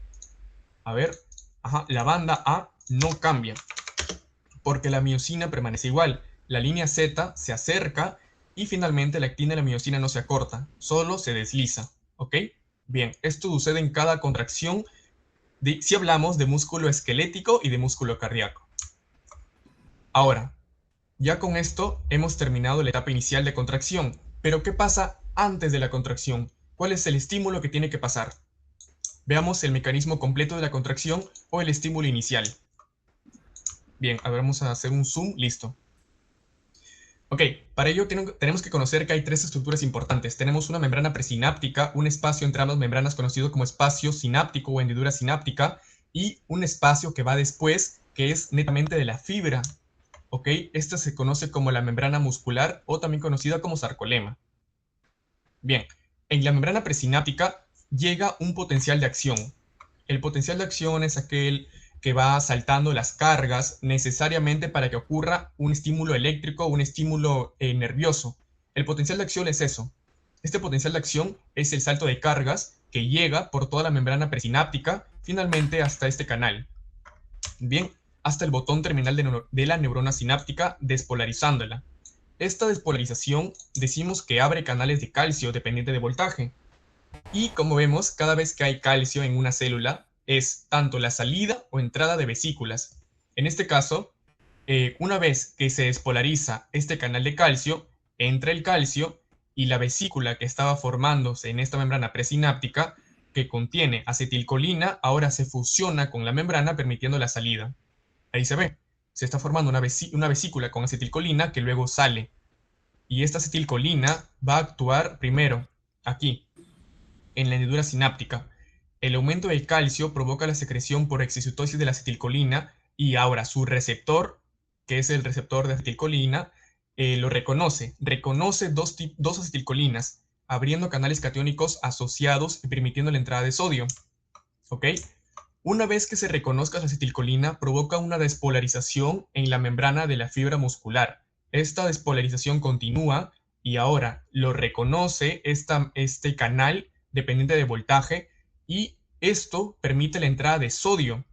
[SPEAKER 1] A ver. Ajá, la banda A no cambia. Porque la miosina permanece igual. La línea Z se acerca y finalmente la actina y la miosina no se acorta, solo se desliza. ¿Ok? Bien, esto sucede en cada contracción si hablamos de músculo esquelético y de músculo cardíaco. Ahora, ya con esto hemos terminado la etapa inicial de contracción, pero ¿qué pasa antes de la contracción? ¿Cuál es el estímulo que tiene que pasar? Veamos el mecanismo completo de la contracción o el estímulo inicial. Bien, a ver, vamos a hacer un zoom, listo. Ok, para ello tenemos que conocer que hay tres estructuras importantes. Tenemos una membrana presináptica, un espacio entre ambas membranas conocido como espacio sináptico o hendidura sináptica, y un espacio que va después, que es netamente de la fibra. Ok, esta se conoce como la membrana muscular o también conocida como sarcolema. Bien, en la membrana presináptica llega un potencial de acción. El potencial de acción es aquel que va saltando las cargas necesariamente para que ocurra un estímulo eléctrico o un estímulo nervioso. El potencial de acción es eso. Este potencial de acción es el salto de cargas que llega por toda la membrana presináptica, finalmente hasta este canal. Bien, hasta el botón terminal de la neurona sináptica, despolarizándola. Esta despolarización decimos que abre canales de calcio dependiente de voltaje. Y como vemos, cada vez que hay calcio en una célula, es tanto la salida o entrada de vesículas. En este caso, una vez que se despolariza este canal de calcio, entra el calcio y la vesícula que estaba formándose en esta membrana presináptica, que contiene acetilcolina, ahora se fusiona con la membrana permitiendo la salida. Ahí se ve, se está formando una vesícula con acetilcolina que luego sale. Y esta acetilcolina va a actuar primero aquí, en la hendidura sináptica. El aumento del calcio provoca la secreción por exocitosis de la acetilcolina y ahora su receptor, que es el receptor de acetilcolina, lo reconoce. Reconoce dos acetilcolinas, abriendo canales catiónicos asociados y permitiendo la entrada de sodio. ¿Ok? Una vez que se reconozca la acetilcolina, provoca una despolarización en la membrana de la fibra muscular. Esta despolarización continúa y ahora lo reconoce este canal dependiente de voltaje y esto permite la entrada de sodio.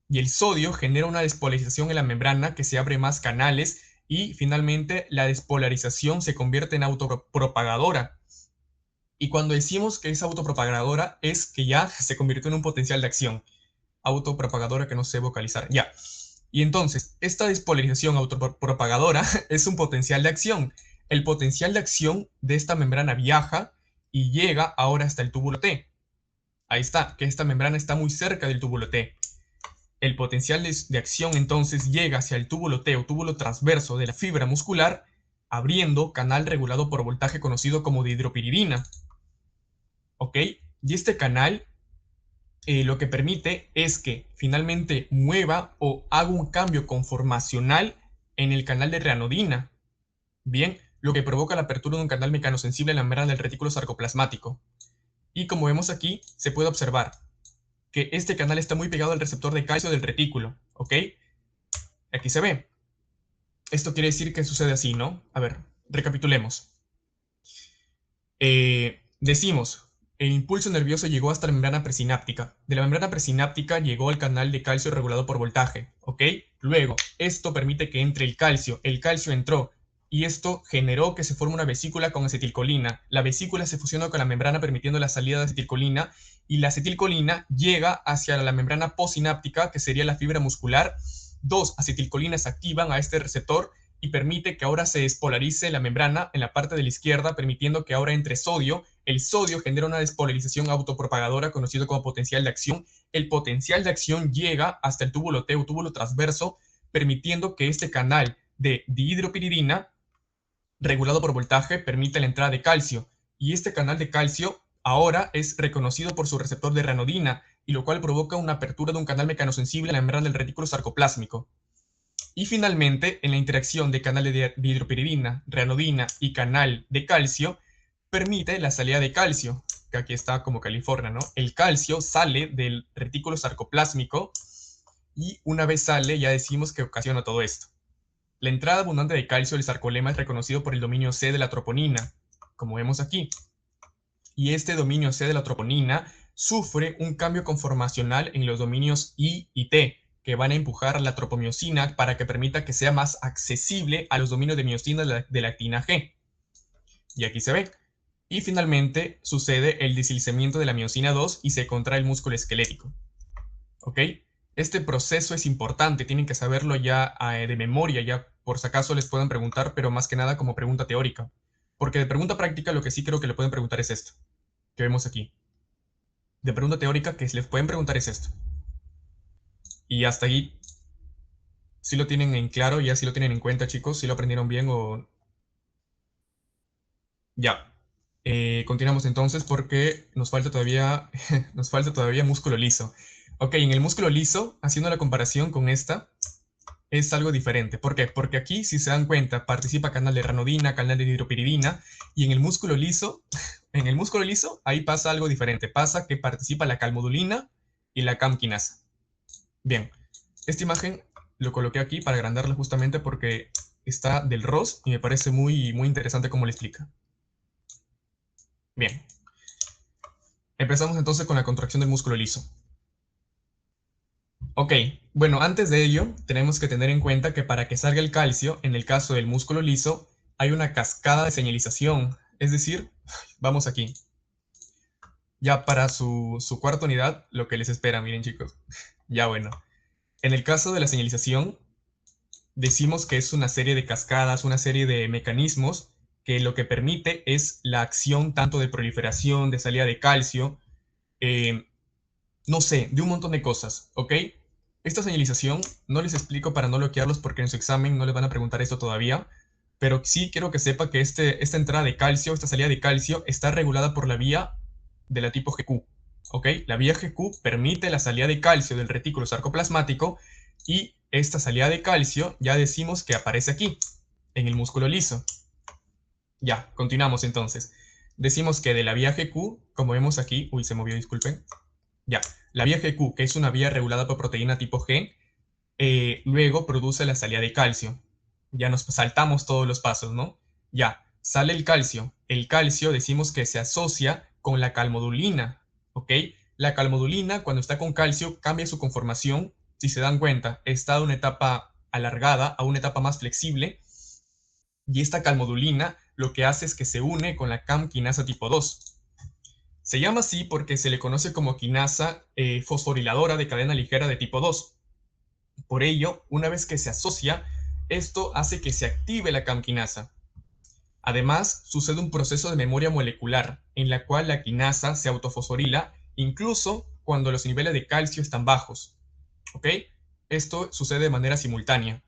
[SPEAKER 1] Y el sodio genera una despolarización en la membrana que se abre más canales y finalmente la despolarización se convierte en autopropagadora. Y cuando decimos que es autopropagadora es que ya se convirtió en un potencial de acción. Autopropagadora que no sé vocalizar. Ya. Y entonces, esta despolarización autopropagadora es un potencial de acción. El potencial de acción de esta membrana viaja y llega ahora hasta el túbulo T. Ahí está, que esta membrana está muy cerca del túbulo T. El potencial de acción entonces llega hacia el túbulo T o túbulo transverso de la fibra muscular, abriendo canal regulado por voltaje conocido como dihidropiridina. ¿Ok? Y este canal lo que permite es que finalmente mueva o haga un cambio conformacional en el canal de reanodina, bien, lo que provoca la apertura de un canal mecanosensible en la membrana del retículo sarcoplasmático. Y como vemos aquí, se puede observar que este canal está muy pegado al receptor de calcio del retículo, ¿ok? Aquí se ve. Esto quiere decir que sucede así, ¿no? A ver, recapitulemos. Decimos, el impulso nervioso llegó hasta la membrana presináptica. De la membrana presináptica llegó al canal de calcio regulado por voltaje, ¿ok? Luego, esto permite que entre el calcio entró, y esto generó que se forme una vesícula con acetilcolina. La vesícula se fusiona con la membrana permitiendo la salida de acetilcolina, y la acetilcolina llega hacia la membrana posináptica, que sería la fibra muscular. Dos acetilcolinas activan a este receptor y permite que ahora se despolarice la membrana en la parte de la izquierda, permitiendo que ahora entre sodio. El sodio genera una despolarización autopropagadora conocido como potencial de acción. El potencial de acción llega hasta el túbulo T o túbulo transverso, permitiendo que este canal de dihidropiridina, regulado por voltaje, permita la entrada de calcio. Y este canal de calcio ahora es reconocido por su receptor de reanodina, y lo cual provoca una apertura de un canal mecanosensible en la membrana del retículo sarcoplásmico. Y finalmente, en la interacción de canales de dihidropiridina, reanodina y canal de calcio, permite la salida de calcio, que aquí está como California, ¿no? El calcio sale del retículo sarcoplásmico y una vez sale ya decimos que ocasiona todo esto. La entrada abundante de calcio del sarcolema es reconocido por el dominio C de la troponina, como vemos aquí. Y este dominio C de la troponina sufre un cambio conformacional en los dominios I y T, que van a empujar la tropomiosina para que permita que sea más accesible a los dominios de miosina de la actina G. Y aquí se ve. Y finalmente sucede el deslizamiento de la miosina 2 y se contrae el músculo esquelético. ¿Ok? Este proceso es importante, tienen que saberlo ya de memoria, ya por si acaso les pueden preguntar, pero más que nada como pregunta teórica. Porque de pregunta práctica lo que sí creo que le pueden preguntar es esto, que vemos aquí. De pregunta teórica que les pueden preguntar es esto. Y hasta ahí sí lo tienen en claro, ya sí lo tienen en cuenta, chicos, si lo aprendieron bien o... Ya. Continuamos entonces porque nos falta todavía, nos falta todavía músculo liso. Ok, en el músculo liso, haciendo la comparación con esta, es algo diferente. ¿Por qué? Porque aquí, si se dan cuenta, participa canal de ranodina, canal de hidropiridina, y en el músculo liso, ahí pasa algo diferente. Pasa que participa la calmodulina y la camquinasa. Bien, esta imagen lo coloqué aquí para agrandarla justamente porque está del ROS y me parece muy, muy interesante cómo lo explica. Bien, empezamos entonces con la contracción del músculo liso. Ok, bueno, antes de ello, tenemos que tener en cuenta que para que salga el calcio, en el caso del músculo liso, hay una cascada de señalización. Es decir, vamos aquí. Ya para su cuarta unidad, lo que les espera, miren chicos. Ya bueno, en el caso de la señalización, decimos que es una serie de cascadas, una serie de mecanismos que lo que permite es la acción tanto de proliferación, de salida de calcio, no sé, de un montón de cosas, ¿ok? Esta señalización no les explico para no bloquearlos porque en su examen no les van a preguntar esto todavía, pero sí quiero que sepa que esta entrada de calcio, esta salida de calcio, está regulada por la vía de la tipo GQ, ¿ok? La vía GQ permite la salida de calcio del retículo sarcoplasmático y esta salida de calcio ya decimos que aparece aquí, en el músculo liso. Ya, continuamos entonces. Decimos que de la vía GQ, como vemos aquí, uy, se movió, disculpen. Ya, la vía GQ, que es una vía regulada por proteína tipo G, luego produce la salida de calcio. Ya nos saltamos todos los pasos, ¿no? Ya, sale el calcio. El calcio decimos que se asocia con la calmodulina, ¿ok? La calmodulina, cuando está con calcio, cambia su conformación. Si se dan cuenta, está de una etapa alargada a una etapa más flexible. Y esta calmodulina lo que hace es que se une con la CAM-quinasa tipo 2. Se llama así porque se le conoce como quinasa fosforiladora de cadena ligera de tipo 2. Por ello, una vez que se asocia, esto hace que se active la CAM-quinasa. Además, sucede un proceso de memoria molecular, en la cual la quinasa se autofosforila incluso cuando los niveles de calcio están bajos. ¿Ok? Esto sucede de manera simultánea.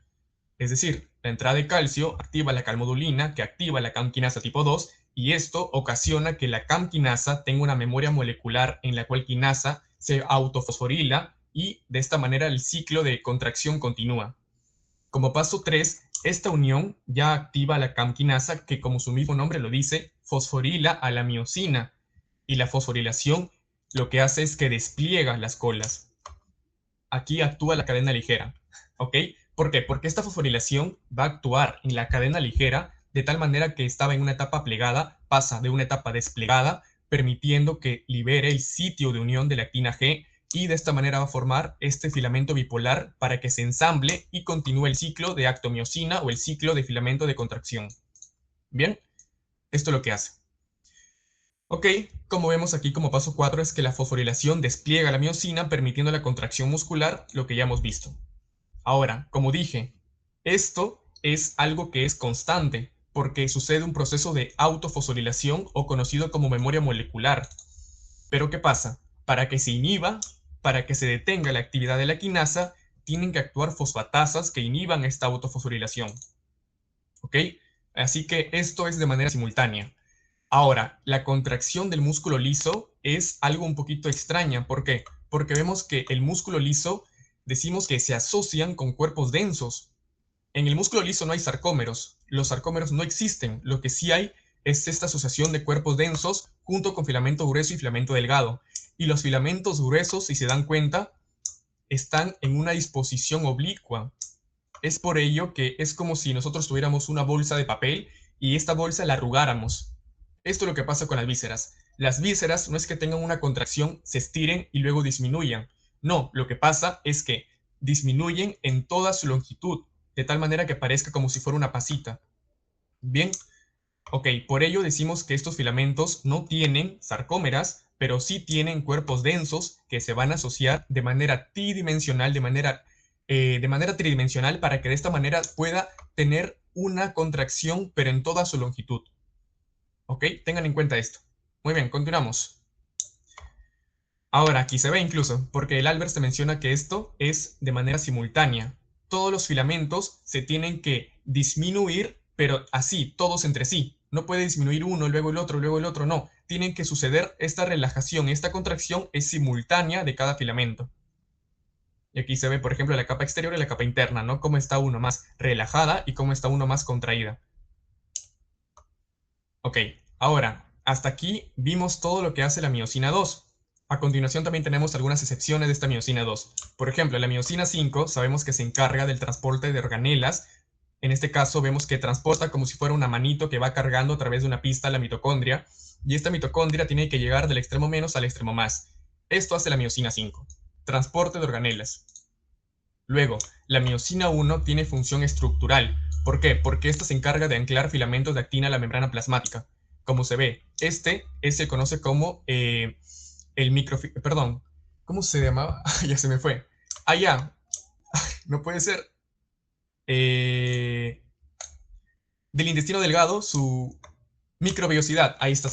[SPEAKER 1] Es decir, la entrada de calcio activa la calmodulina, que activa la CAM-quinasa tipo 2, y esto ocasiona que la CAM quinasa tenga una memoria molecular en la cual quinasa se autofosforila y de esta manera el ciclo de contracción continúa. Como paso 3, esta unión ya activa la CAM quinasa que, como su mismo nombre lo dice, fosforila a la miosina, y la fosforilación lo que hace es que despliega las colas. Aquí actúa la cadena ligera, ¿ok? ¿Por qué? Porque esta fosforilación va a actuar en la cadena ligera de tal manera que estaba en una etapa plegada, pasa de una etapa desplegada, permitiendo que libere el sitio de unión de la actina G, y de esta manera va a formar este filamento bipolar para que se ensamble y continúe el ciclo de actomiosina o el ciclo de filamento de contracción. Bien, esto es lo que hace. Ok, como vemos aquí como paso 4 es que la fosforilación despliega la miosina permitiendo la contracción muscular, lo que ya hemos visto. Ahora, como dije, esto es algo que es constante porque sucede un proceso de autofosforilación o conocido como memoria molecular. Pero ¿qué pasa? Para que se inhiba, para que se detenga la actividad de la quinasa, tienen que actuar fosfatasas que inhiban esta autofosforilación. ¿Ok? Así que esto es de manera simultánea. Ahora, la contracción del músculo liso es algo un poquito extraña. ¿Por qué? Porque vemos que el músculo liso decimos que se asocian con cuerpos densos. En el músculo liso no hay sarcómeros. Los sarcómeros no existen. Lo que sí hay es esta asociación de cuerpos densos junto con filamento grueso y filamento delgado. Y los filamentos gruesos, si se dan cuenta, están en una disposición oblicua. Es por ello que es como si nosotros tuviéramos una bolsa de papel y esta bolsa la arrugáramos. Esto es lo que pasa con las vísceras. Las vísceras no es que tengan una contracción, se estiren y luego disminuyan. No, lo que pasa es que disminuyen en toda su longitud, de tal manera que parezca como si fuera una pasita. Bien, ok, por ello decimos que estos filamentos no tienen sarcómeras, pero sí tienen cuerpos densos que se van a asociar de manera tridimensional, de manera tridimensional para que de esta manera pueda tener una contracción, pero en toda su longitud. ¿Ok? Tengan en cuenta esto. Muy bien, continuamos. Ahora, aquí se ve incluso, porque el Albers te menciona que esto es de manera simultánea. Todos los filamentos se tienen que disminuir, pero así, todos entre sí. No puede disminuir uno, luego el otro, no. Tienen que suceder esta relajación, esta contracción es simultánea de cada filamento. Y aquí se ve, por ejemplo, la capa exterior y la capa interna, ¿no? Cómo está uno más relajada y cómo está uno más contraída. Ok, ahora, hasta aquí vimos todo lo que hace la miosina 2. A continuación también tenemos algunas excepciones de esta miosina 2. Por ejemplo, la miosina 5 sabemos que se encarga del transporte de organelas. En este caso vemos que transporta como si fuera una manito que va cargando a través de una pista la mitocondria, y esta mitocondria tiene que llegar del extremo menos al extremo más. Esto hace la miosina 5, transporte de organelas. Luego, la miosina 1 tiene función estructural. ¿Por qué? Porque esta se encarga de anclar filamentos de actina a la membrana plasmática. Como se ve, este se conoce como el Perdón, ¿cómo se llamaba? Ya se me fue. Ah, ya. No puede ser. Eh, del intestino delgado, su microvellosidad. Ahí está,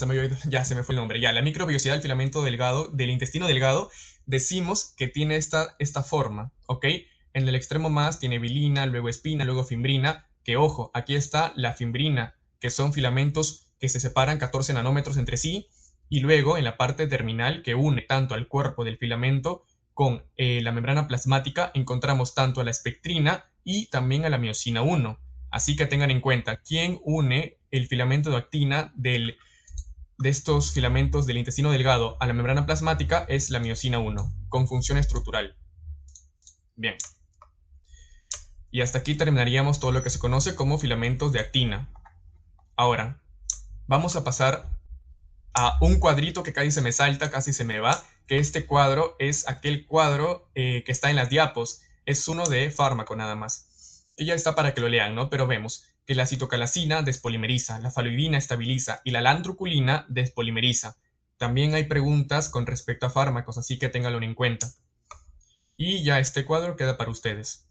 [SPEAKER 1] ya se me fue el nombre. Ya, la microvellosidad del filamento delgado, del intestino delgado, decimos que tiene esta forma, ¿ok? En el extremo más tiene vilina, luego espina, luego fimbrina, que ojo, aquí está la fimbrina, que son filamentos que se separan 14 nanómetros entre sí, y luego en la parte terminal que une tanto al cuerpo del filamento con la membrana plasmática encontramos tanto a la espectrina y también a la miosina 1. Así que tengan en cuenta, ¿quién une el filamento de actina de estos filamentos del intestino delgado a la membrana plasmática? Es la miosina 1, con función estructural. Bien. Y hasta aquí terminaríamos todo lo que se conoce como filamentos de actina. Ahora, vamos a pasar a un cuadrito que casi se me salta, casi se me va, que este cuadro es aquel cuadro que está en las diapos. Es uno de fármaco nada más. Y ya está para que lo lean, ¿no? Pero vemos que la citocalasina despolimeriza, la faloidina estabiliza y la landruculina despolimeriza. También hay preguntas con respecto a fármacos, así que ténganlo en cuenta. Y ya este cuadro queda para ustedes.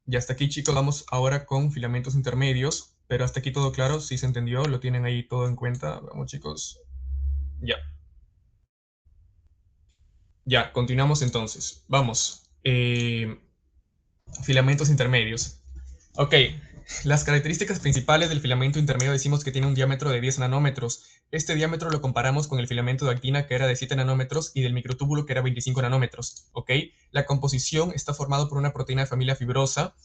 [SPEAKER 1] Y hasta aquí, chicos, vamos ahora con filamentos intermedios. Pero hasta aquí todo claro, si se entendió, lo tienen ahí todo en cuenta. Vamos, chicos. Ya. Ya, continuamos entonces. Vamos. Filamentos intermedios. Ok. Las características principales del filamento intermedio decimos que tiene un diámetro de 10 nanómetros. Este diámetro lo comparamos con el filamento de actina, que era de 7 nanómetros, y del microtúbulo, que era 25 nanómetros. ¿Ok? La composición está formada por una proteína de familia fibrosa,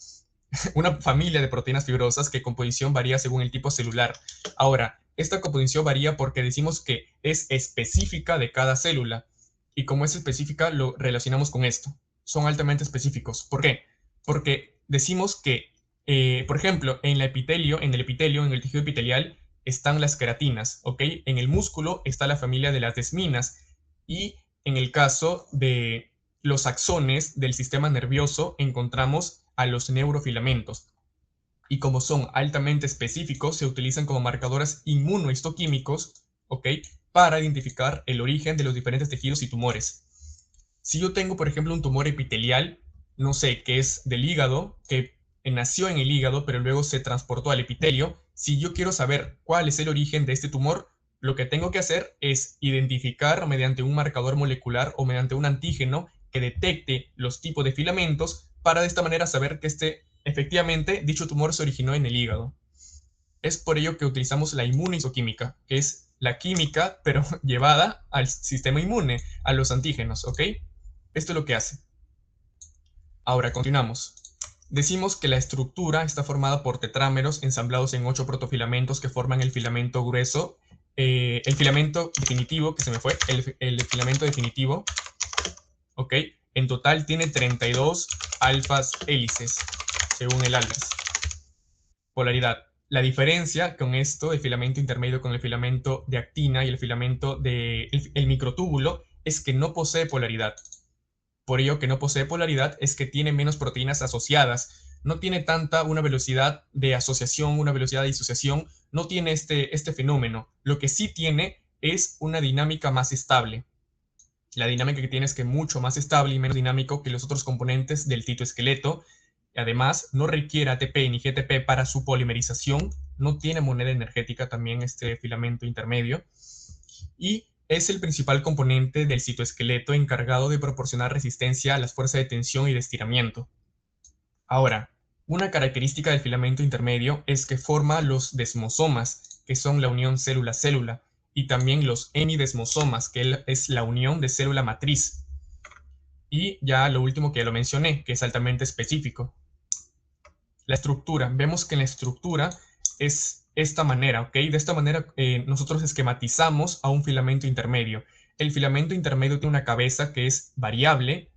[SPEAKER 1] una familia de proteínas fibrosas que composición varía según el tipo celular. Ahora, esta composición varía porque decimos que es específica de cada célula. Y como es específica, lo relacionamos con esto. Son altamente específicos. ¿Por qué? Porque decimos que por ejemplo, en el epitelio, en el tejido epitelial, están las queratinas, ¿ok? En el músculo está la familia de las desminas y en el caso de los axones del sistema nervioso encontramos a los neurofilamentos. Y como son altamente específicos, se utilizan como marcadores inmunohistoquímicos, ¿ok? Para identificar el origen de los diferentes tejidos y tumores. Si yo tengo, por ejemplo, un tumor epitelial, no sé, que es del hígado, que nació en el hígado, pero luego se transportó al epitelio, si yo quiero saber cuál es el origen de este tumor, lo que tengo que hacer es identificar mediante un marcador molecular o mediante un antígeno que detecte los tipos de filamentos para de esta manera saber que efectivamente dicho tumor se originó en el hígado. Es por ello que utilizamos la inmunohistoquímica, que es la química, pero llevada al sistema inmune, a los antígenos, ¿ok? Esto es lo que hace. Ahora, continuamos. Decimos que la estructura está formada por tetrámeros ensamblados en 8 protofilamentos que forman el filamento grueso, el filamento definitivo, que se me fue, el filamento definitivo, ¿ok? En total tiene 32 alfas hélices, según el Albers. Polaridad. La diferencia con esto, el filamento intermedio con el filamento de actina y el filamento del microtúbulo, es que no posee polaridad. Por ello que no posee polaridad es que tiene menos proteínas asociadas, no tiene tanta una velocidad de asociación, una velocidad de disociación, no tiene este fenómeno. Lo que sí tiene es una dinámica más estable. La dinámica que tiene es que mucho más estable y menos dinámico que los otros componentes del citoesqueleto. Además, no requiere ATP ni GTP para su polimerización, no tiene moneda energética también este filamento intermedio, y es el principal componente del citoesqueleto encargado de proporcionar resistencia a las fuerzas de tensión y de estiramiento. Ahora, una característica del filamento intermedio es que forma los desmosomas, que son la unión célula-célula, y también los hemidesmosomas, que es la unión de célula matriz. Y ya lo último que ya lo mencioné, que es altamente específico. La estructura. Vemos que en la estructura es esta manera, ¿ok? De esta manera nosotros esquematizamos a un filamento intermedio. El filamento intermedio tiene una cabeza que es variable,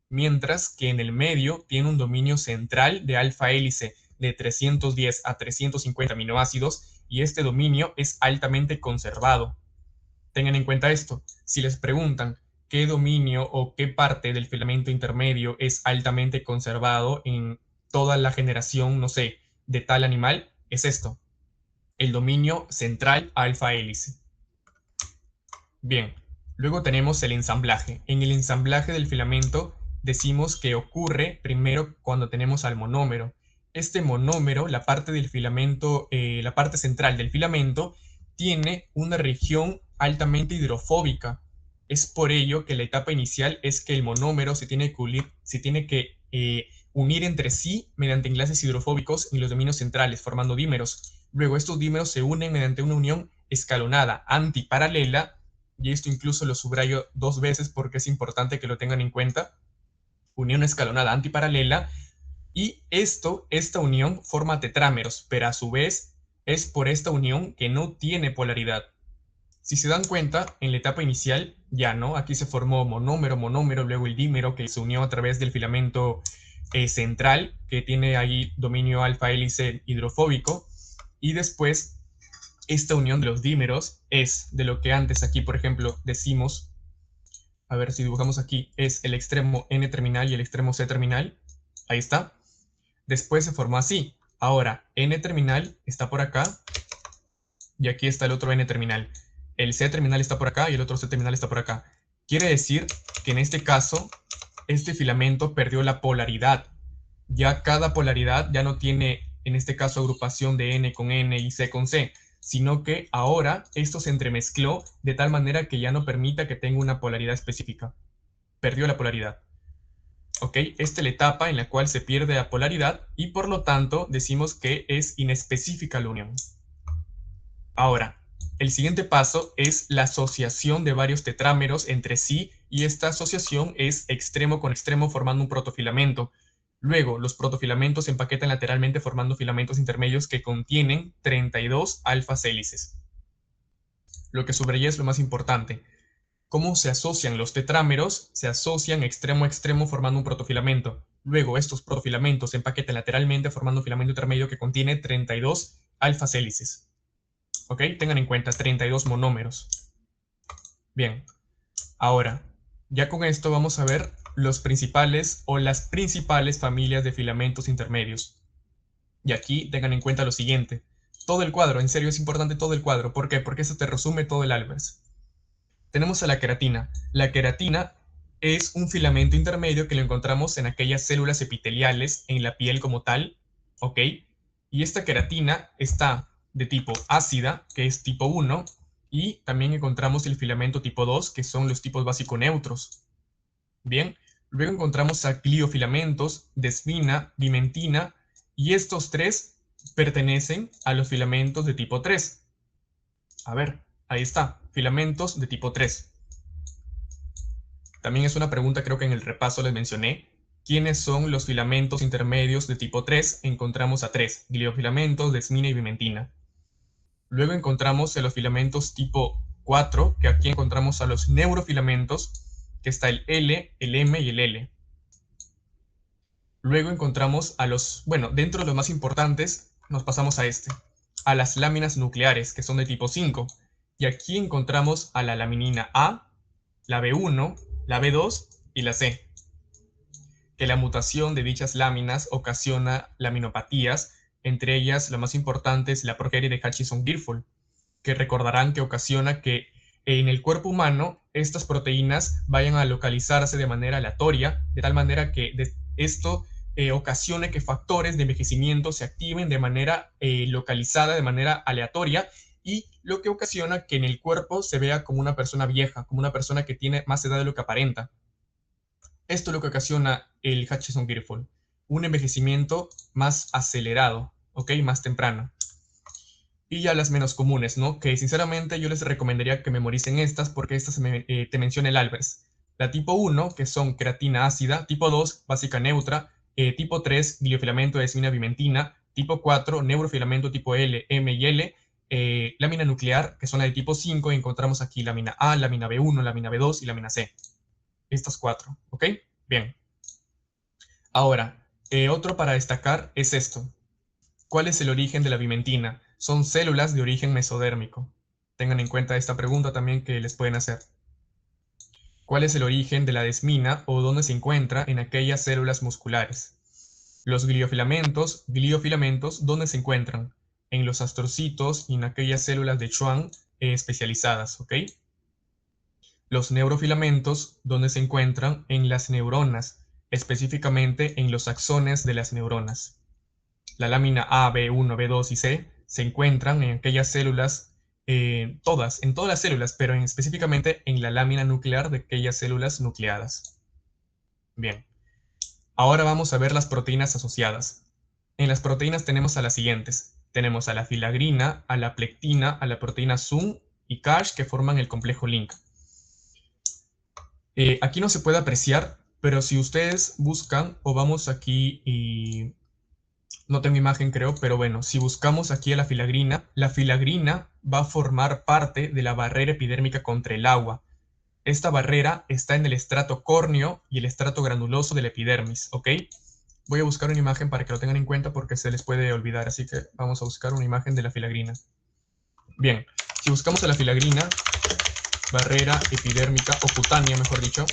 [SPEAKER 1] mientras que en el medio tiene un dominio central de alfa hélice de 310 a 350 aminoácidos y este dominio es altamente conservado. Tengan en cuenta esto. Si les preguntan qué dominio o qué parte del filamento intermedio es altamente conservado en toda la generación, no sé, de tal animal, es esto, el dominio central alfa hélice. Bien, luego tenemos el ensamblaje. En el ensamblaje del filamento decimos que ocurre primero cuando tenemos al monómero. Este monómero, la parte del filamento, la parte central del filamento, tiene una región altamente hidrofóbica. Es por ello que la etapa inicial es que el monómero se tiene que unir entre sí mediante enlaces hidrofóbicos en los dominios centrales, formando dímeros. Luego estos dímeros se unen mediante una unión escalonada antiparalela, y esto incluso lo subrayo 2 veces porque es importante que lo tengan en cuenta, unión escalonada antiparalela, y esta unión forma tetrámeros, pero a su vez es por esta unión que no tiene polaridad. Si se dan cuenta, en la etapa inicial ya no, aquí se formó monómero, luego el dímero que se unió a través del filamento central, que tiene ahí dominio alfa hélice hidrofóbico, y después esta unión de los dímeros es de lo que antes aquí, por ejemplo, decimos, a ver si dibujamos aquí, es el extremo N terminal y el extremo C terminal, ahí está. Después se formó así. Ahora, N terminal está por acá y aquí está el otro N terminal. El C terminal está por acá y el otro C terminal está por acá. Quiere decir que en este caso, este filamento perdió la polaridad. Ya cada polaridad ya no tiene, en este caso, agrupación de N con N y C con C, sino que ahora esto se entremezcló de tal manera que ya no permita que tenga una polaridad específica. Perdió la polaridad. ¿ok? Esta es la etapa en la cual se pierde la polaridad y por lo tanto decimos que es inespecífica la unión. Ahora, el siguiente paso es la asociación de varios tetrámeros entre sí y esta asociación es extremo con extremo formando un protofilamento. Luego, los protofilamentos se empaquetan lateralmente formando filamentos intermedios que contienen 32 alfas hélices. Lo que subrayé es lo más importante. ¿Cómo se asocian los tetrámeros? Se asocian extremo a extremo formando un protofilamento. Luego, estos protofilamentos se empaquetan lateralmente formando un filamento intermedio que contiene 32 alfas hélices. ¿Ok? Tengan en cuenta 32 monómeros. Bien, ahora, ya con esto vamos a ver los principales o las principales familias de filamentos intermedios. Y aquí tengan en cuenta lo siguiente. Todo el cuadro, en serio es importante todo el cuadro. ¿Por qué? Porque eso te resume todo el Albers. Tenemos a la queratina. La queratina es un filamento intermedio que lo encontramos en aquellas células epiteliales en la piel como tal, ¿ok? Y esta queratina está de tipo ácida, que es tipo 1, y también encontramos el filamento tipo 2, que son los tipos básico-neutros. Bien, luego encontramos a gliofilamentos, desmina, vimentina, y estos tres pertenecen a los filamentos de tipo 3. A ver, ahí está, filamentos de tipo 3. También es una pregunta, creo que en el repaso les mencioné. ¿Quiénes son los filamentos intermedios de tipo 3? Encontramos a 3, gliofilamentos, desmina y vimentina. Luego encontramos a los filamentos tipo 4, que aquí encontramos a los neurofilamentos, que está el L, el M y el L. Luego encontramos a los, bueno, dentro de los más importantes, nos pasamos a las láminas nucleares, que son de tipo 5. Y aquí encontramos a la laminina A, la B1, la B2 y la C, que la mutación de dichas láminas ocasiona laminopatías, entre ellas la más importante es la progeria de Hutchinson-Gilford, que recordarán que ocasiona que en el cuerpo humano estas proteínas vayan a localizarse de manera aleatoria, de tal manera que esto ocasione que factores de envejecimiento se activen de manera localizada, de manera aleatoria, y lo que ocasiona que en el cuerpo se vea como una persona vieja, como una persona que tiene más edad de lo que aparenta. Esto es lo que ocasiona el Hutchinson-Gilford, un envejecimiento más acelerado, ¿ok? Más temprano. Y ya las menos comunes, ¿no? Que sinceramente yo les recomendaría que memoricen estas porque estas te menciona el Albers. La tipo 1, que son creatina ácida, tipo 2, básica neutra, tipo 3, gliofilamento de desmina vimentina, tipo 4, neurofilamento tipo L, M y L, lámina nuclear, que son la de tipo 5, y encontramos aquí lámina A, lámina B1, lámina B2 y lámina C. Estas 4, ¿ok? Bien. Ahora, otro para destacar es esto. ¿Cuál es el origen de la vimentina? Son células de origen mesodérmico. Tengan en cuenta esta pregunta también que les pueden hacer. ¿Cuál es el origen de la desmina o dónde se encuentra en aquellas células musculares? Los gliofilamentos, ¿dónde se encuentran? En los astrocitos y en aquellas células de Schwann especializadas, ¿ok? Los neurofilamentos, ¿dónde se encuentran? En las neuronas, específicamente en los axones de las neuronas. La lámina A, B1, B2 y C se encuentran en aquellas células, en todas las células, pero específicamente en la lámina nuclear de aquellas células nucleadas. Bien, ahora vamos a ver las proteínas asociadas. En las proteínas tenemos a las siguientes. Tenemos a la filagrina, a la plectina, a la proteína SUM y CASH que forman el complejo link. Aquí no se puede apreciar, pero si ustedes buscan o vamos aquí y no tengo imagen creo, pero bueno, si buscamos aquí a la filagrina va a formar parte de la barrera epidérmica contra el agua. Esta barrera está en el estrato córneo y el estrato granuloso de la epidermis, ¿ok? Voy a buscar una imagen para que lo tengan en cuenta porque se les puede olvidar, así que vamos a buscar una imagen de la filagrina. Bien, si buscamos a la filagrina, barrera epidérmica o cutánea, mejor dicho,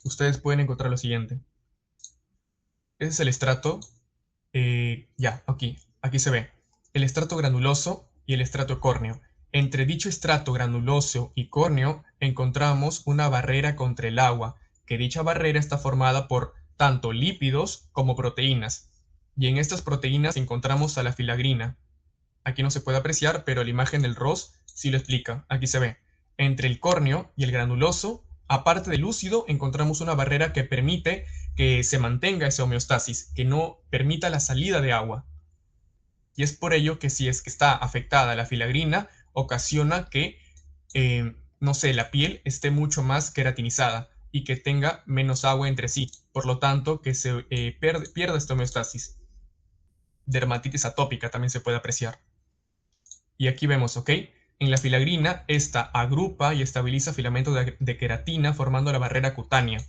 [SPEAKER 1] ustedes pueden encontrar lo siguiente. Ese es el estrato. Ya, aquí se ve el estrato granuloso y el estrato córneo. Entre dicho estrato granuloso y córneo encontramos una barrera contra el agua, que dicha barrera está formada por tanto lípidos como proteínas. Y en estas proteínas encontramos a la filagrina. Aquí no se puede apreciar, pero la imagen del ROS sí lo explica. Aquí se ve. Entre el córneo y el granuloso aparte de lúcido, encontramos una barrera que permite que se mantenga esa homeostasis, que no permita la salida de agua. Y es por ello que si es que está afectada la filagrina, ocasiona que, no sé, la piel esté mucho más queratinizada y que tenga menos agua entre sí. Por lo tanto, que se pierda esta homeostasis. Dermatitis atópica también se puede apreciar. Y aquí vemos, ¿ok? En la filagrina, esta agrupa y estabiliza filamentos de queratina formando la barrera cutánea.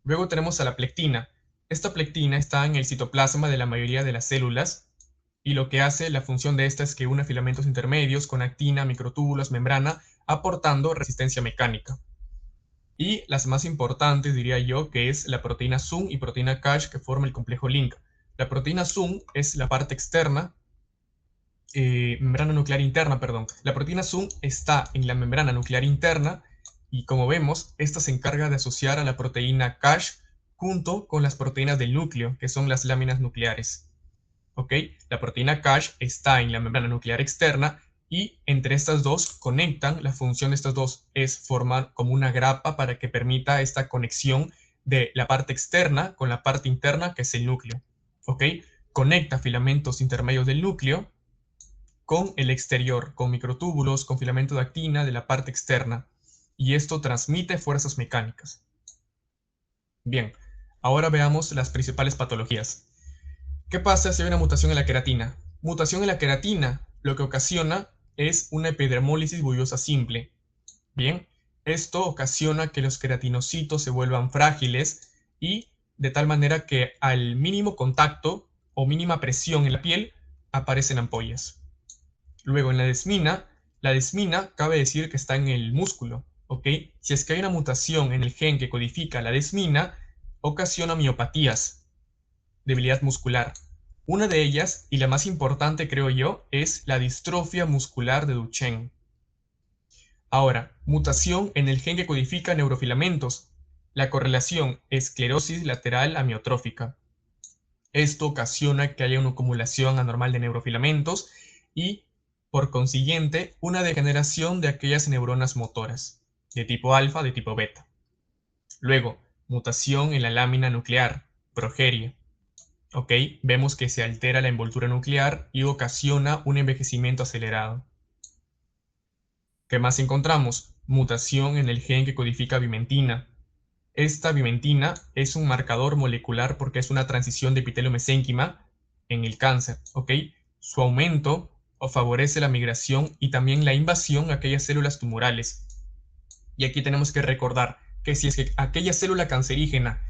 [SPEAKER 1] Luego tenemos a la plectina. Esta plectina está en el citoplasma de la mayoría de las células y lo que hace la función de esta es que une filamentos intermedios con actina, microtúbulos, membrana, aportando resistencia mecánica. Y las más importantes, diría yo, que es la proteína SUN y proteína CASH que forma el complejo link. La proteína SUN es la parte externa, membrana nuclear interna, perdón. La proteína SUN está en la membrana nuclear interna y como vemos, esta se encarga de asociar a la proteína CASH junto con las proteínas del núcleo, que son las láminas nucleares. ¿Ok? La proteína CASH está en la membrana nuclear externa y entre estas dos conectan. La función de estas dos es formar como una grapa para que permita esta conexión de la parte externa con la parte interna, que es el núcleo. ¿Ok? Conecta filamentos intermedios del núcleo con el exterior, con microtúbulos, con filamento de actina de la parte externa. Y esto transmite fuerzas mecánicas. Bien, ahora veamos las principales patologías. ¿Qué pasa si hay una mutación en la queratina? Mutación en la queratina lo que ocasiona es una epidermólisis bullosa simple. Bien, esto ocasiona que los queratinocitos se vuelvan frágiles y de tal manera que al mínimo contacto o mínima presión en la piel aparecen ampollas. Luego en la desmina cabe decir que está en el músculo, ¿ok? Si es que hay una mutación en el gen que codifica la desmina, ocasiona miopatías, debilidad muscular. Una de ellas, y la más importante creo yo, es la distrofia muscular de Duchenne. Ahora, mutación en el gen que codifica neurofilamentos. La correlación esclerosis lateral amiotrófica. Esto ocasiona que haya una acumulación anormal de neurofilamentos y, por consiguiente, una degeneración de aquellas neuronas motoras, de tipo alfa, de tipo beta. Luego, mutación en la lámina nuclear, progeria. ¿Ok? Vemos que se altera la envoltura nuclear y ocasiona un envejecimiento acelerado. ¿Qué más encontramos? Mutación en el gen que codifica vimentina. Esta vimentina es un marcador molecular porque es una transición de epitelio mesénquima en el cáncer, ¿ok? Su aumento favorece la migración y también la invasión a aquellas células tumorales. Y aquí tenemos que recordar que si es que aquella célula cancerígena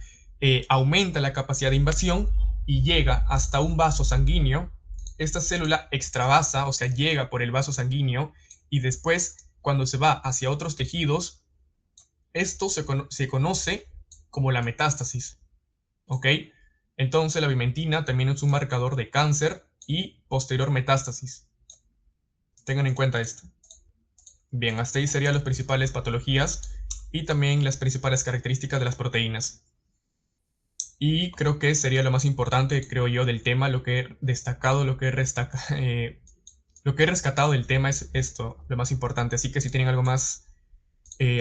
[SPEAKER 1] aumenta la capacidad de invasión y llega hasta un vaso sanguíneo, esta célula extravasa, o sea, llega por el vaso sanguíneo y después, cuando se va hacia otros tejidos, esto se conoce como la metástasis, ¿ok? Entonces la vimentina también es un marcador de cáncer y posterior metástasis. Tengan en cuenta esto. Bien, hasta ahí serían las principales patologías y también las principales características de las proteínas. Y creo que sería lo más importante, creo yo, del tema, lo que he destacado, lo que he rescatado del tema es esto, lo más importante. Así que si tienen algo más,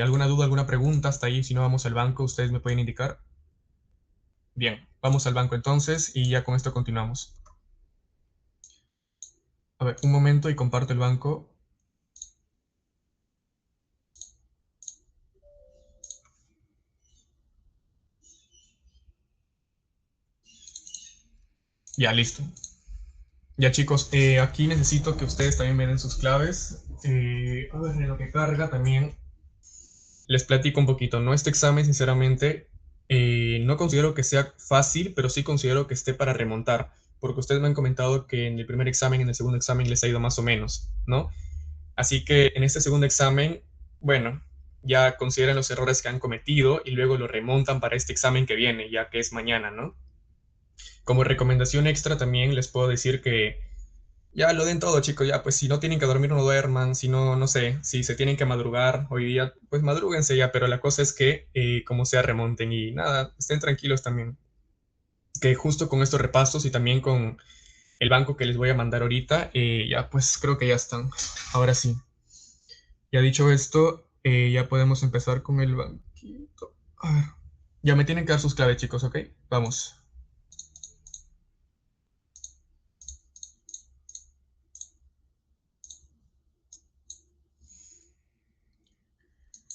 [SPEAKER 1] alguna duda, alguna pregunta, hasta ahí, si no vamos al banco, ustedes me pueden indicar. Bien, vamos al banco entonces y ya con esto continuamos. A ver, un momento y comparto el banco. Ya, listo. Ya chicos, aquí necesito que ustedes también me den sus claves. A ver, en lo que carga también les platico un poquito, ¿no? Este examen, sinceramente, no considero que sea fácil, pero sí considero que esté para remontar, porque ustedes me han comentado que en el primer examen y en el segundo examen les ha ido más o menos, ¿no? Así que en este segundo examen, bueno, ya consideran los errores que han cometido y luego lo remontan para este examen que viene, ya que es mañana, ¿no? Como recomendación extra también les puedo decir que ya lo den todo, chicos, ya, pues si no tienen que dormir, no duerman, si no, no sé, si se tienen que madrugar hoy día, pues madrúguense ya, pero la cosa es que como sea remonten y nada, estén tranquilos también, que justo con estos repasos y también con el banco que les voy a mandar ahorita, ya pues creo que ya están, ahora sí. Ya dicho esto, ya podemos empezar con el banco. poquito. A ver. Ya me tienen que dar sus claves, chicos, ¿ok? Vamos.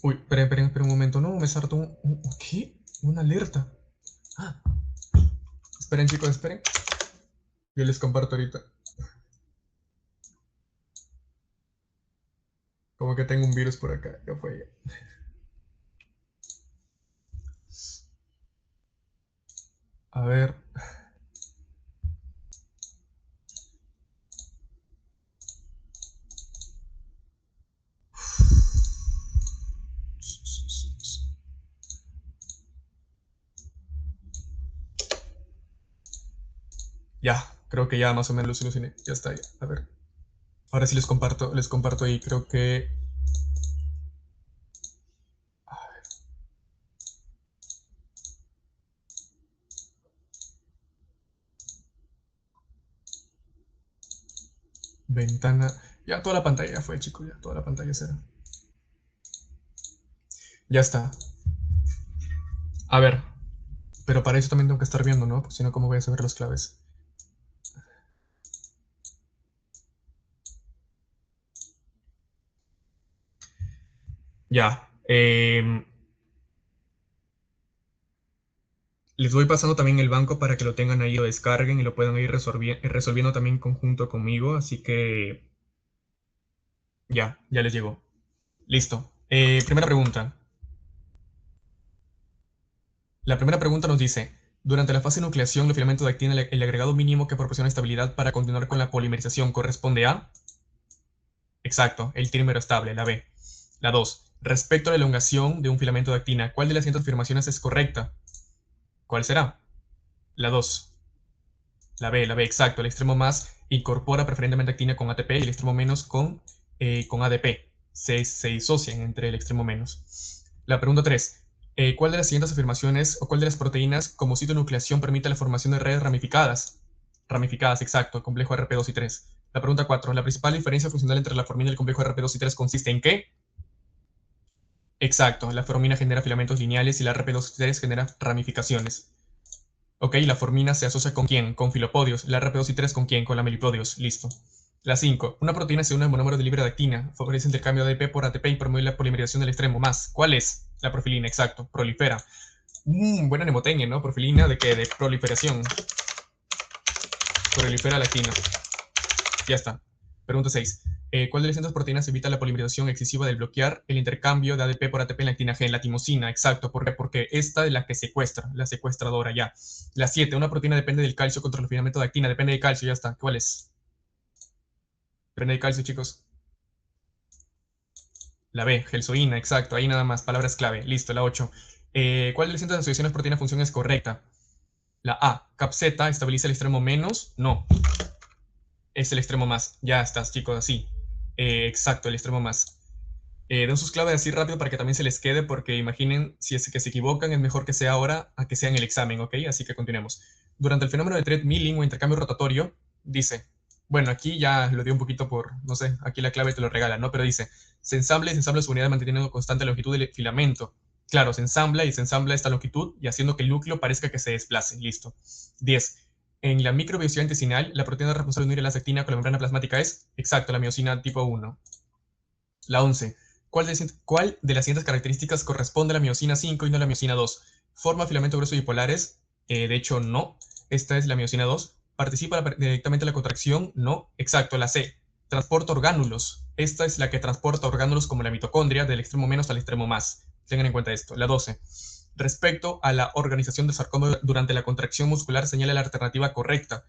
[SPEAKER 1] Uy, esperen un momento. No, me saltó ¿qué? Una alerta. Ah, esperen, chicos, esperen. Yo les comparto ahorita. Como que tengo un virus por acá. Ya fue ya. A ver. Ya, creo que ya más o menos lo solucioné. Ya está, ya. A ver. Ahora sí les comparto ahí. Creo que. Ventana. Ya toda la pantalla ya fue, chicos. Ya toda la pantalla será. Ya está. A ver. Pero para eso también tengo que estar viendo, ¿no? Porque si no, ¿cómo voy a saber las claves? Ya. Les voy pasando también el banco para que lo tengan ahí o descarguen y lo puedan ir resolviendo también en conjunto conmigo. Así que ya les llegó. Listo. Primera pregunta. La primera pregunta nos dice, durante la fase de nucleación, el filamento de actina, el agregado mínimo que proporciona estabilidad para continuar con la polimerización corresponde a... Exacto, el trímero estable, la B. La 2. Respecto a la elongación de un filamento de actina, ¿cuál de las siguientes afirmaciones es correcta? ¿Cuál será? La 2. La B, exacto. El extremo más incorpora preferentemente actina con ATP y el extremo menos con ADP. Se disocian entre el extremo menos. La pregunta 3. ¿Cuál de las siguientes afirmaciones o cuál de las proteínas como sitio de nucleación permite la formación de redes ramificadas? Ramificadas, exacto, complejo RP2 y 3. La pregunta 4. La principal diferencia funcional entre la formina y el complejo RP2 y 3 consiste en qué? Exacto, la formina genera filamentos lineales y la RP2 y 3 genera ramificaciones. Ok, la formina se asocia con quién? Con filopodios. La RP2 y 3 con quién? Con la melipodios. Listo. La 5. Una proteína se une al monómero de libre de actina, favorece el intercambio de ADP por ATP y promueve la polimerización del extremo más. ¿Cuál es? La profilina, exacto. Prolifera. Buena mnemotecnia, ¿no? Profilina de qué? De proliferación. Prolifera la actina. Ya está. Pregunta 6. ¿Cuál de las siguientes proteínas evita la polimerización excesiva del bloquear el intercambio de ADP por ATP en la actina G? La timosina, exacto. ¿Por qué? Porque esta es la que secuestra, la secuestradora, ya. La 7. Una proteína depende del calcio contra el filamento de actina. Depende del calcio, ya está. ¿Cuál es? Depende del calcio, chicos. La B, gelsoína, exacto. Ahí nada más. Palabras clave. Listo, la 8. ¿Cuál de las siguientes asociaciones proteína-función es correcta? La A. Capseta estabiliza el extremo menos. No. Es el extremo más. Ya estás, chicos, así. Exacto, el extremo más. Den sus claves así rápido para que también se les quede, porque imaginen, si es que se equivocan, es mejor que sea ahora a que sea en el examen, ¿ok? Así que continuemos. Durante el fenómeno de treadmilling o intercambio rotatorio, dice, bueno, aquí ya lo dio un poquito por, no sé, aquí la clave te lo regala, ¿no? Pero dice, se ensambla y se ensambla su unidad manteniendo constante la longitud del filamento. Claro, se ensambla y se ensambla esta longitud y haciendo que el núcleo parezca que se desplace. Listo. 10. En la microbiología intestinal, la proteína responsable de unir la actina con la membrana plasmática es, exacto, la miosina tipo 1. La 11. ¿Cuál de las siguientes características corresponde a la miosina 5 y no a la miosina 2? Forma filamento grueso y bipolares. De hecho, no. Esta es la miosina 2. Participa directamente en la contracción. No. Exacto, la C. Transporta orgánulos. Esta es la que transporta orgánulos como la mitocondria del extremo menos al extremo más. Tengan en cuenta esto. La 12. Respecto a la organización del sarcómero durante la contracción muscular, señala la alternativa correcta.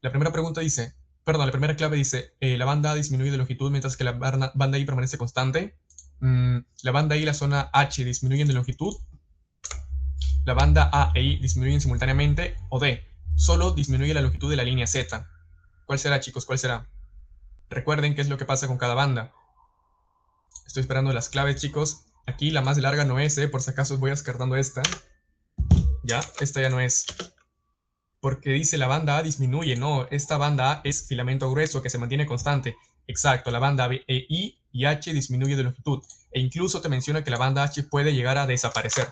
[SPEAKER 1] La primera pregunta dice, perdón, la primera clave dice, la banda A disminuye de longitud mientras que la banda I permanece constante. La banda I y la zona H disminuyen de longitud. La banda A e I disminuyen simultáneamente. O D, solo disminuye la longitud de la línea Z. ¿Cuál será, chicos? ¿Cuál será? Recuerden qué es lo que pasa con cada banda. Estoy esperando las claves, chicos. Aquí la más larga no es, por si acaso voy descartando esta. Ya, esta ya no es. Porque dice la banda A disminuye, no, esta banda A es filamento grueso que se mantiene constante. Exacto, la banda B, I y H disminuye de longitud. e incluso te menciona que la banda H puede llegar a desaparecer.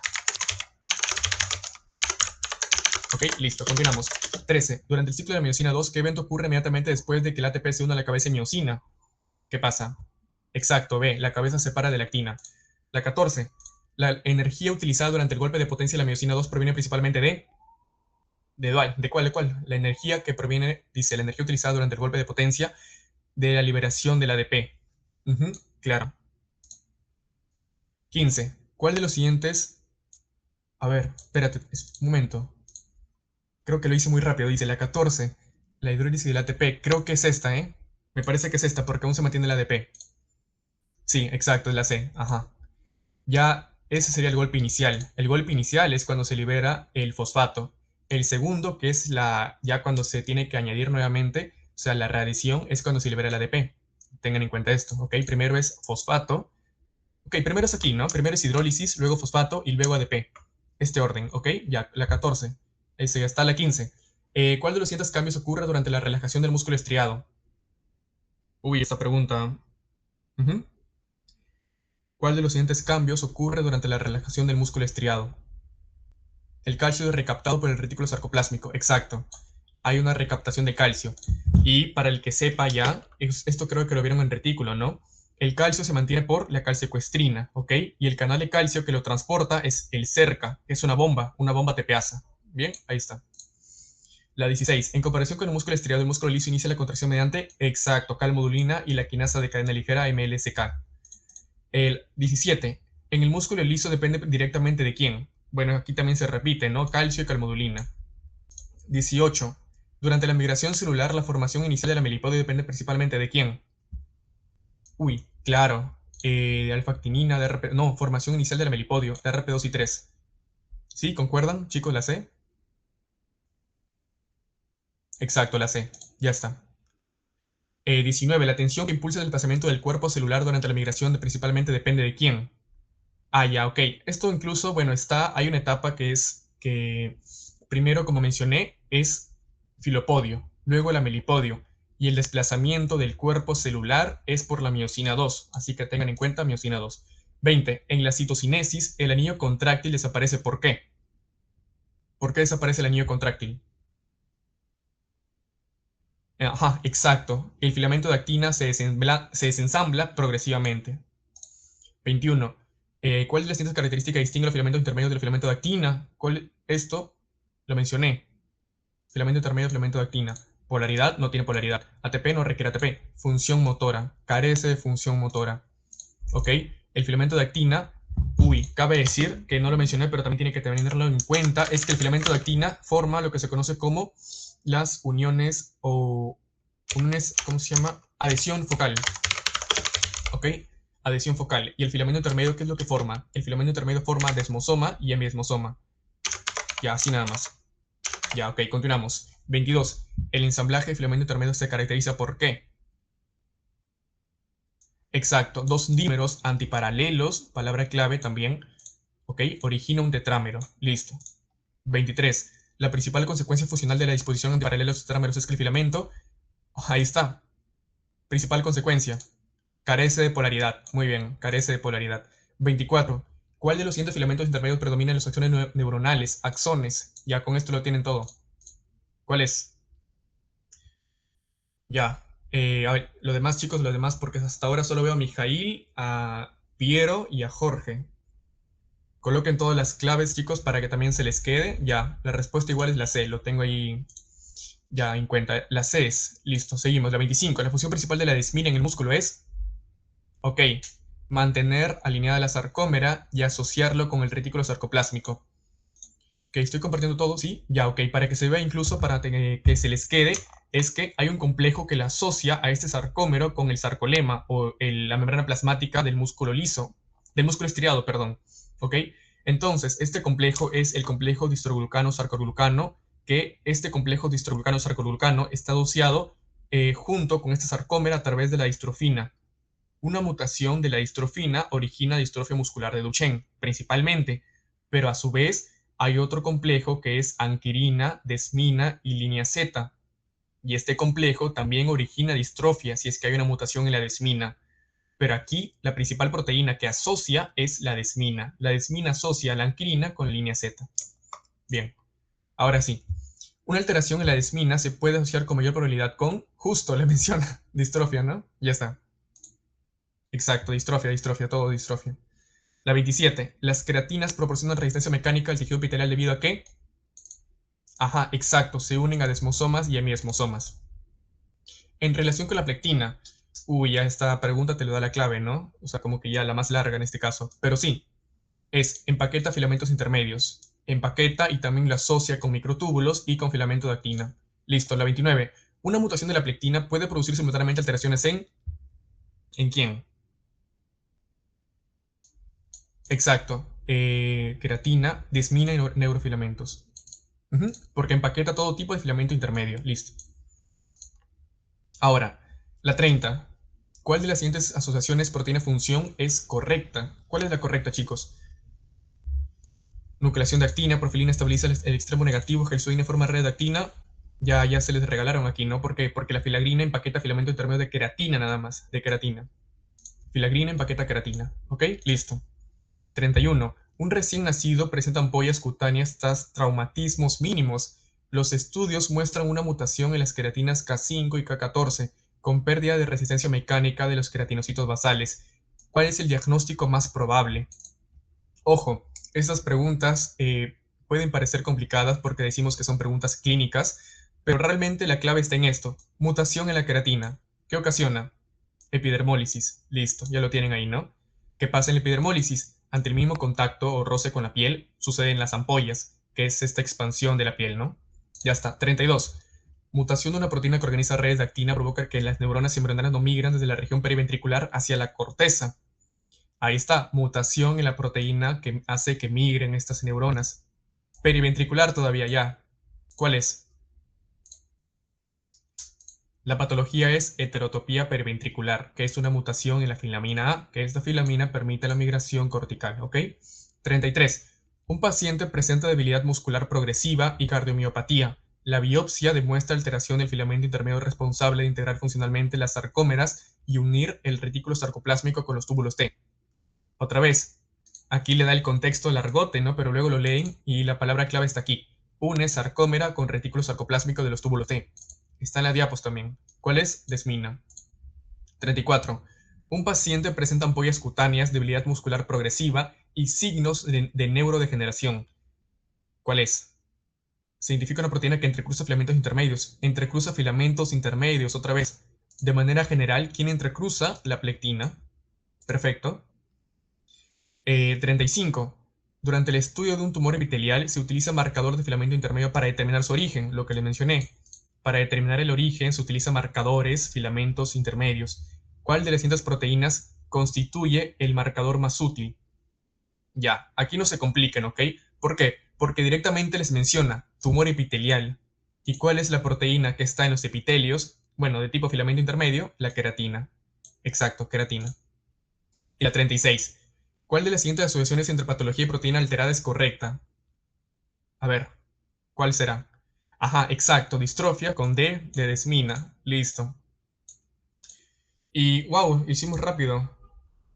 [SPEAKER 1] Ok, listo, continuamos. 13. Durante el ciclo de la miosina 2, ¿qué evento ocurre inmediatamente después de que el ATP se una a la cabeza de miosina? ¿Qué pasa? Exacto, B. La cabeza se separa de la actina. La 14. La energía utilizada durante el golpe de potencia de la miosina 2 proviene principalmente de... ¿De cuál? ¿De cuál? La energía que proviene, dice, la energía utilizada durante el golpe de potencia de la liberación del ADP. Claro. 15. ¿Cuál de los siguientes? A ver, espérate, un momento. Creo que lo hice muy rápido. Dice la 14. La hidrólisis del ATP. Creo que es esta, ¿eh? Me parece que es esta porque aún se mantiene el ADP. Sí, exacto, es la C. Ajá. Ya ese sería el golpe inicial. El golpe inicial es cuando se libera el fosfato. El segundo, que es ya cuando se tiene que añadir nuevamente, o sea, la readición, es cuando se libera el ADP. Tengan en cuenta esto, ¿ok? Primero es fosfato. Ok, primero es aquí, ¿no? Primero es hidrólisis, luego fosfato y luego ADP. Este orden, ¿ok? Ya, la 14. Ese ya está la 15. ¿Cuál de los siguientes cambios ocurre durante la relajación del músculo estriado? Uy, esta pregunta. Ujú. ¿Cuál de los siguientes cambios ocurre durante la relajación del músculo estriado? El calcio es recaptado por el retículo sarcoplásmico. Exacto. Hay una recaptación de calcio. Y para el que sepa ya, esto creo que lo vieron en retículo, ¿no? El calcio se mantiene por la calcioecuestrina, ¿ok? Y el canal de calcio que lo transporta es el cerca, que es una bomba tepeasa. Bien, ahí está. La 16. En comparación con el músculo estriado, el músculo liso inicia la contracción mediante, exacto, calmodulina y la quinasa de cadena ligera MLSK. El 17. En el músculo liso depende directamente de quién. Bueno, aquí también se repite, ¿no? Calcio y calmodulina. 18. Durante la migración celular, la formación inicial de la melipodio depende principalmente de quién. Uy, claro. De alfa-actinina, de RP... No, formación inicial de la melipodio, de RP2 y 3. ¿Sí? ¿Concuerdan, chicos, la C? Exacto, la C. Ya está. 19. La tensión que impulsa el desplazamiento del cuerpo celular durante la migración principalmente depende de quién. Ah, ya, ok. Esto incluso, bueno, hay una etapa que es que, primero, como mencioné, es filopodio, luego la melipodio, y el desplazamiento del cuerpo celular es por la miosina 2, así que tengan en cuenta miosina 2. 20. En la citocinesis, el anillo contráctil desaparece. ¿Por qué? ¿Por qué desaparece el anillo contráctil? Ajá, exacto. El filamento de actina se desensambla progresivamente. 21. ¿Cuál de las distintas características distingue los filamentos intermedios del filamento de actina? Esto lo mencioné. Filamento intermedio, filamento de actina. Polaridad, no tiene polaridad. ATP no requiere ATP. Función motora, carece de función motora. ¿Ok? El filamento de actina, cabe decir que no lo mencioné, pero también tiene que tenerlo en cuenta, es que el filamento de actina forma lo que se conoce como las uniones o uniones, ¿cómo se llama? Adhesión focal. ¿Ok? Adhesión focal. ¿Y el filamento intermedio qué es lo que forma? El filamento intermedio forma desmosoma y hemiesmosoma. Ya, así nada más. Ya, ok, continuamos. 22. El ensamblaje de filamento intermedio se caracteriza por qué. Exacto, dos dímeros antiparalelos, palabra clave también, ok, origina un tetrámero. Listo. 23. La principal consecuencia funcional de la disposición antiparalela de los tetrámeros es que el filamento, ahí está, principal consecuencia, carece de polaridad. Muy bien, carece de polaridad. 24. ¿Cuál de los siguientes filamentos intermedios predomina en las acciones neuronales? Axones. Ya con esto lo tienen todo. ¿Cuál es? Ya. A ver, lo demás, chicos, lo demás, porque hasta ahora solo veo a Mijail, a Piero y a Jorge. Coloquen todas las claves, chicos, para que también se les quede. Ya, la respuesta igual es la C, lo tengo ahí ya en cuenta. La C es, listo, seguimos. La 25. La función principal de la desmina en el músculo es, ok, mantener alineada la sarcómera y asociarlo con el retículo sarcoplásmico. Ok, estoy compartiendo todo, ¿sí? Ya, ok, para que se vea incluso, para que se les quede, es que hay un complejo que la asocia a este sarcómero con el sarcolema o la membrana plasmática del músculo liso, del músculo estriado, perdón. ¿Ok? Entonces, este complejo es el complejo distroglucano-sarcoglucano, que este complejo distroglucano-sarcoglucano está asociado junto con esta sarcómera a través de la distrofina. Una mutación de la distrofina origina distrofia muscular de Duchenne, principalmente, pero a su vez hay otro complejo que es anquirina, desmina y línea Z, y este complejo también origina distrofia si es que hay una mutación en la desmina. pero aquí la principal proteína que asocia es la desmina. La desmina asocia la anquilina con la línea Z. Bien, ahora sí. Una alteración en la desmina se puede asociar con mayor probabilidad con, justo le menciona, distrofia, ¿no? Ya está. Exacto, distrofia, todo distrofia. La 27. Las creatinas proporcionan resistencia mecánica al tejido epitelial debido a que, ajá, exacto, se unen a desmosomas y hemiesmosomas. En relación con la plectina, uy, ya esta pregunta te lo da la clave, ¿no? O sea, como que ya la más larga en este caso. Pero sí, es empaqueta filamentos intermedios. Empaqueta y también la asocia con microtúbulos y con filamento de actina. Listo, la 29. Una mutación de la plectina puede producir simultáneamente alteraciones en... ¿En quién? Exacto. Creatina, desmina y neurofilamentos. Porque empaqueta todo tipo de filamento intermedio. Listo. Ahora, la 30. ¿Cuál de las siguientes asociaciones proteína-función es correcta? ¿Cuál es la correcta, chicos? Nucleación de actina, profilina estabiliza el extremo negativo, gelsoína forma red de actina. Ya se les regalaron aquí, ¿no? Porque la filagrina empaqueta filamento intermedio de queratina nada más, de queratina. Filagrina empaqueta queratina, ¿ok? Listo. 31. Un recién nacido presenta ampollas cutáneas tras traumatismos mínimos. Los estudios muestran una mutación en las queratinas K5 y K14, con pérdida de resistencia mecánica de los queratinocitos basales. ¿Cuál es el diagnóstico más probable? Ojo, estas preguntas pueden parecer complicadas porque decimos que son preguntas clínicas, pero realmente la clave está en esto. Mutación en la queratina. ¿Qué ocasiona? Epidermólisis. Listo, ya lo tienen ahí, ¿no? ¿Qué pasa en la epidermólisis? Ante el mismo contacto o roce con la piel, sucede en las ampollas, que es esta expansión de la piel, ¿no? Ya está. 32. Mutación de una proteína que organiza redes de actina provoca que las neuronas embrionarias no migran desde la región periventricular hacia la corteza. Ahí está, mutación en la proteína que hace que migren estas neuronas. Periventricular todavía ya. ¿Cuál es? La patología es heterotopía periventricular, que es una mutación en la filamina A, que esta filamina permite la migración cortical, ¿ok? 33. Un paciente presenta debilidad muscular progresiva y cardiomiopatía. La biopsia demuestra alteración del filamento intermedio responsable de integrar funcionalmente las sarcómeras y unir el retículo sarcoplásmico con los túbulos T. Otra vez, aquí le da el contexto largote, ¿no? Pero luego lo leen y la palabra clave está aquí. Une sarcómera con retículo sarcoplásmico de los túbulos T. Está en la diapos también. ¿Cuál es? Desmina. 34. Un paciente presenta ampollas cutáneas, debilidad muscular progresiva y signos de neurodegeneración. ¿Cuál es? Se identifica una proteína que entrecruza filamentos intermedios. Entrecruza filamentos intermedios, otra vez. De manera general, ¿quién entrecruza? La plectina. Perfecto. 35. Durante el estudio de un tumor epitelial se utiliza marcador de filamento intermedio para determinar su origen, lo que le mencioné. Para determinar el origen se utiliza marcadores, filamentos intermedios. ¿Cuál de las siguientes proteínas constituye el marcador más útil? Ya, aquí no se compliquen, ¿ok? ¿Por qué? Porque directamente les menciona tumor epitelial. ¿Y cuál es la proteína que está en los epitelios? Bueno, de tipo filamento intermedio, la queratina. Exacto, queratina. Y la 36. ¿Cuál de las siguientes asociaciones entre patología y proteína alterada es correcta? A ver, ¿cuál será? Ajá, exacto, distrofia con D de desmina. Listo. Y wow, hicimos rápido.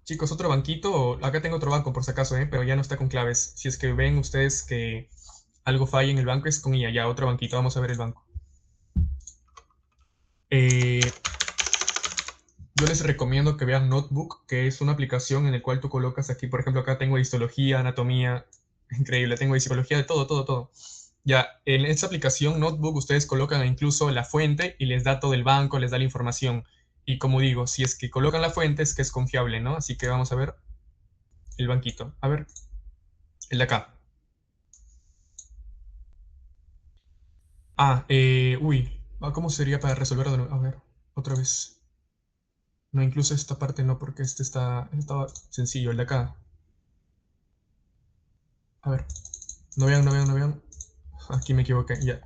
[SPEAKER 1] Chicos, otro banquito. Acá tengo otro banco por si acaso, pero ya no está con claves. Si es que ven ustedes que algo falla en el banco, es con ella. Ya, otro banquito. Vamos a ver el banco. Eh, yo les recomiendo que vean Notebook, que es una aplicación en la cual tú colocas aquí, por ejemplo, acá tengo histología, anatomía, increíble, tengo psicología, de todo, todo, todo. Ya, en esta aplicación Notebook ustedes colocan incluso la fuente y les da todo el banco, les da la información. Y como digo, si es que colocan la fuente es que es confiable, ¿no? Así que vamos a ver el banquito. A ver, el de acá. ¿Cómo sería para resolverlo de nuevo? A ver, otra vez. No, incluso esta parte no, porque estaba sencillo, el de acá. A ver, no vean, no vean, no vean. Aquí me equivoqué, ya.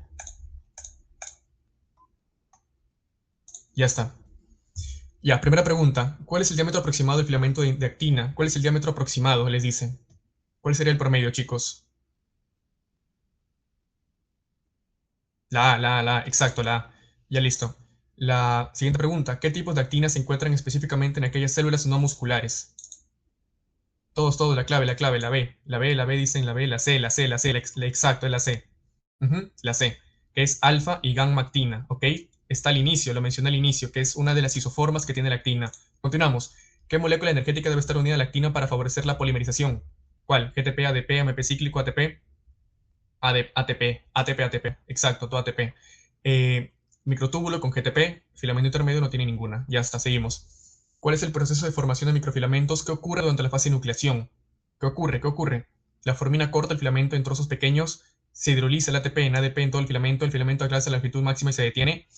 [SPEAKER 1] Ya está. Ya, primera pregunta. ¿Cuál es el diámetro aproximado del filamento de actina? ¿Cuál es el diámetro aproximado? Les dice. ¿Cuál sería el promedio, chicos? La A, exacto, la A. Ya listo. La siguiente pregunta, ¿qué tipos de actinas se encuentran específicamente en aquellas células no musculares? Todos, la B dicen la B, exacto, es la C. La C, que es alfa y gamma actina, ¿ok? Está al inicio, lo mencioné al inicio, que es una de las isoformas que tiene la actina. Continuamos. ¿Qué molécula energética debe estar unida a la actina para favorecer la polimerización? ¿Cuál? GTP, ADP, AMP cíclico, ATP, ATP, exacto, todo ATP. Microtúbulo con GTP, filamento intermedio no tiene ninguna. Ya está, seguimos. ¿Cuál es el proceso de formación de microfilamentos que ocurre durante la fase de nucleación? ¿Qué ocurre? ¿Qué ocurre? La formina corta el filamento en trozos pequeños, se hidroliza el ATP en ADP en todo el filamento alcanza la longitud máxima y se detiene.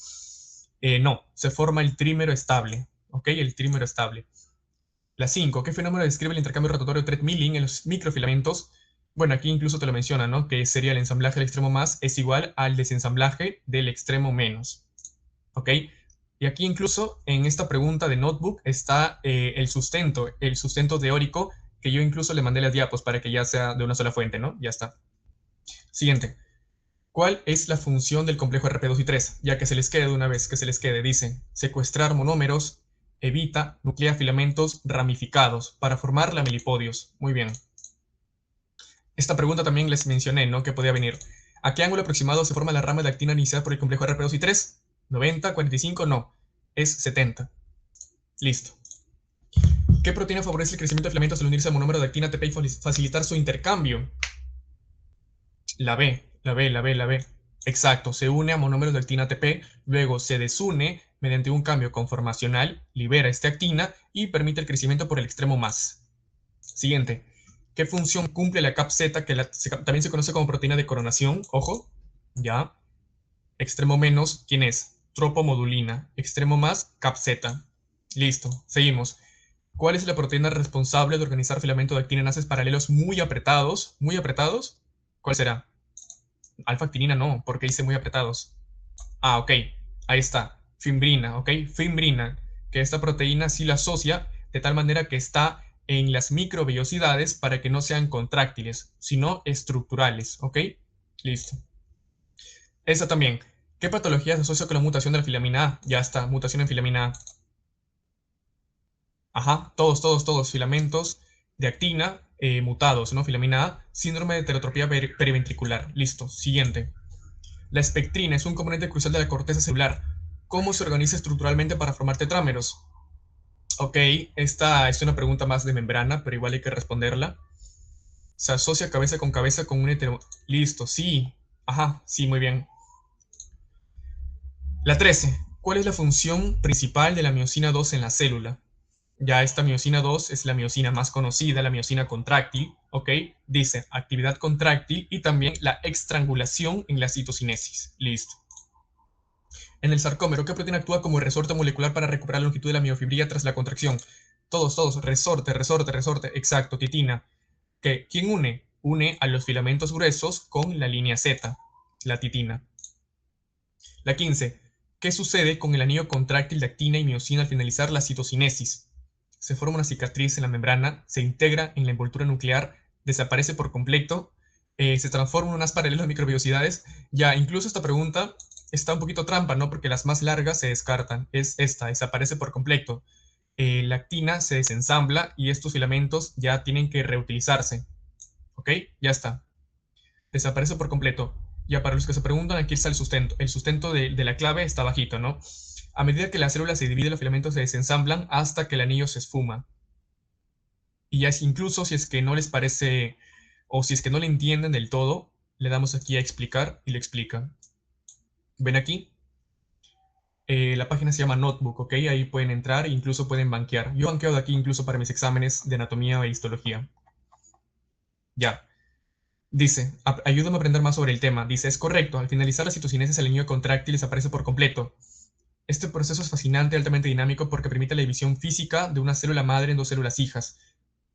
[SPEAKER 1] No, se forma el trímero estable, ¿ok? El trímero estable. La 5, ¿qué fenómeno describe el intercambio rotatorio Thread-Milling en los microfilamentos? Bueno, aquí incluso te lo menciona, ¿no? Que sería el ensamblaje del extremo más es igual al desensamblaje del extremo menos, ¿ok? Y aquí incluso en esta pregunta de notebook está el sustento teórico, que yo incluso le mandé las diapos para que ya sea de una sola fuente, ¿no? Ya está. Siguiente. ¿Cuál es la función del complejo RP2 y 3? Ya que se les quede de una vez, que se les quede. Dice, secuestrar monómeros, evita, nuclea filamentos ramificados para formar lamilipodios. Muy bien. Esta pregunta también les mencioné, ¿no? Que podía venir. ¿A qué ángulo aproximado se forma la rama de actina iniciada por el complejo RP2 y 3? ¿90, 45? No. Es 70. Listo. ¿Qué proteína favorece el crecimiento de filamentos al unirse al monómero de actina ATP y facilitar su intercambio? La B. Exacto, se une a monómeros de actina ATP, luego se desune mediante un cambio conformacional, libera esta actina y permite el crecimiento por el extremo más. Siguiente. ¿Qué función cumple la CAP-Z, que también se conoce como proteína de coronación? Ojo, ya. Extremo menos, ¿quién es? Tropomodulina. Extremo más, CAP-Z. Listo, seguimos. ¿Cuál es la proteína responsable de organizar filamento de actina en haces paralelos muy apretados? ¿Muy apretados? ¿Cuál será? Alfa-actinina no, porque dice muy apretados. Ah, ok, ahí está. Fimbrina, ok, fimbrina, que esta proteína sí la asocia de tal manera que está en las microvellosidades para que no sean contráctiles, sino estructurales, ok. Listo. Esta también. ¿Qué patología se asocia con la mutación de la filamina A? Ya está, mutación en filamina A. Ajá, todos, filamentos de actina mutados, ¿no? Filamina A, síndrome de heterotropía periventricular. Listo, siguiente. La espectrina es un componente crucial de la corteza celular. ¿Cómo se organiza estructuralmente para formar tetrámeros? Ok, esta es una pregunta más de membrana, pero igual hay que responderla. Se asocia cabeza con un hetero... Listo, sí. Ajá, sí, muy bien. La 13. ¿Cuál es la función principal de la miosina 2 en la célula? Ya esta miosina 2 es la miosina más conocida, la miosina contráctil, ¿ok? Dice actividad contráctil y también la extrangulación en la citocinesis. Listo. En el sarcómero, ¿qué proteína actúa como resorte molecular para recuperar la longitud de la miofibrilla tras la contracción? Todos, resorte, exacto, titina. ¿Quién une? Une a los filamentos gruesos con la línea Z, la titina. La 15. ¿Qué sucede con el anillo contráctil de actina y miosina al finalizar la citocinesis? Se forma una cicatriz en la membrana, se integra en la envoltura nuclear, desaparece por completo, se transforma en unas paralelas microvellosidades. Ya, incluso esta pregunta está un poquito trampa, ¿no? Porque las más largas se descartan. Es esta, desaparece por completo. La actina se desensambla y estos filamentos ya tienen que reutilizarse. ¿Ok? Ya está. Desaparece por completo. Ya para los que se preguntan, aquí está el sustento. El sustento de la clave está bajito, ¿no? A medida que la célula se divide, los filamentos se desensamblan hasta que el anillo se esfuma. Y ya es incluso si es que no les parece o si es que no le entienden del todo, le damos aquí a explicar y le explica. ¿Ven aquí? La página se llama Notebook, ¿ok? Ahí pueden entrar e incluso pueden banquear. Yo banqueo de aquí incluso para mis exámenes de anatomía e histología. Ya. Dice, ayúdame a aprender más sobre el tema. Dice, es correcto, al finalizar la citocinesis el anillo contráctil desaparece por completo. Este proceso es fascinante y altamente dinámico porque permite la división física de una célula madre en dos células hijas,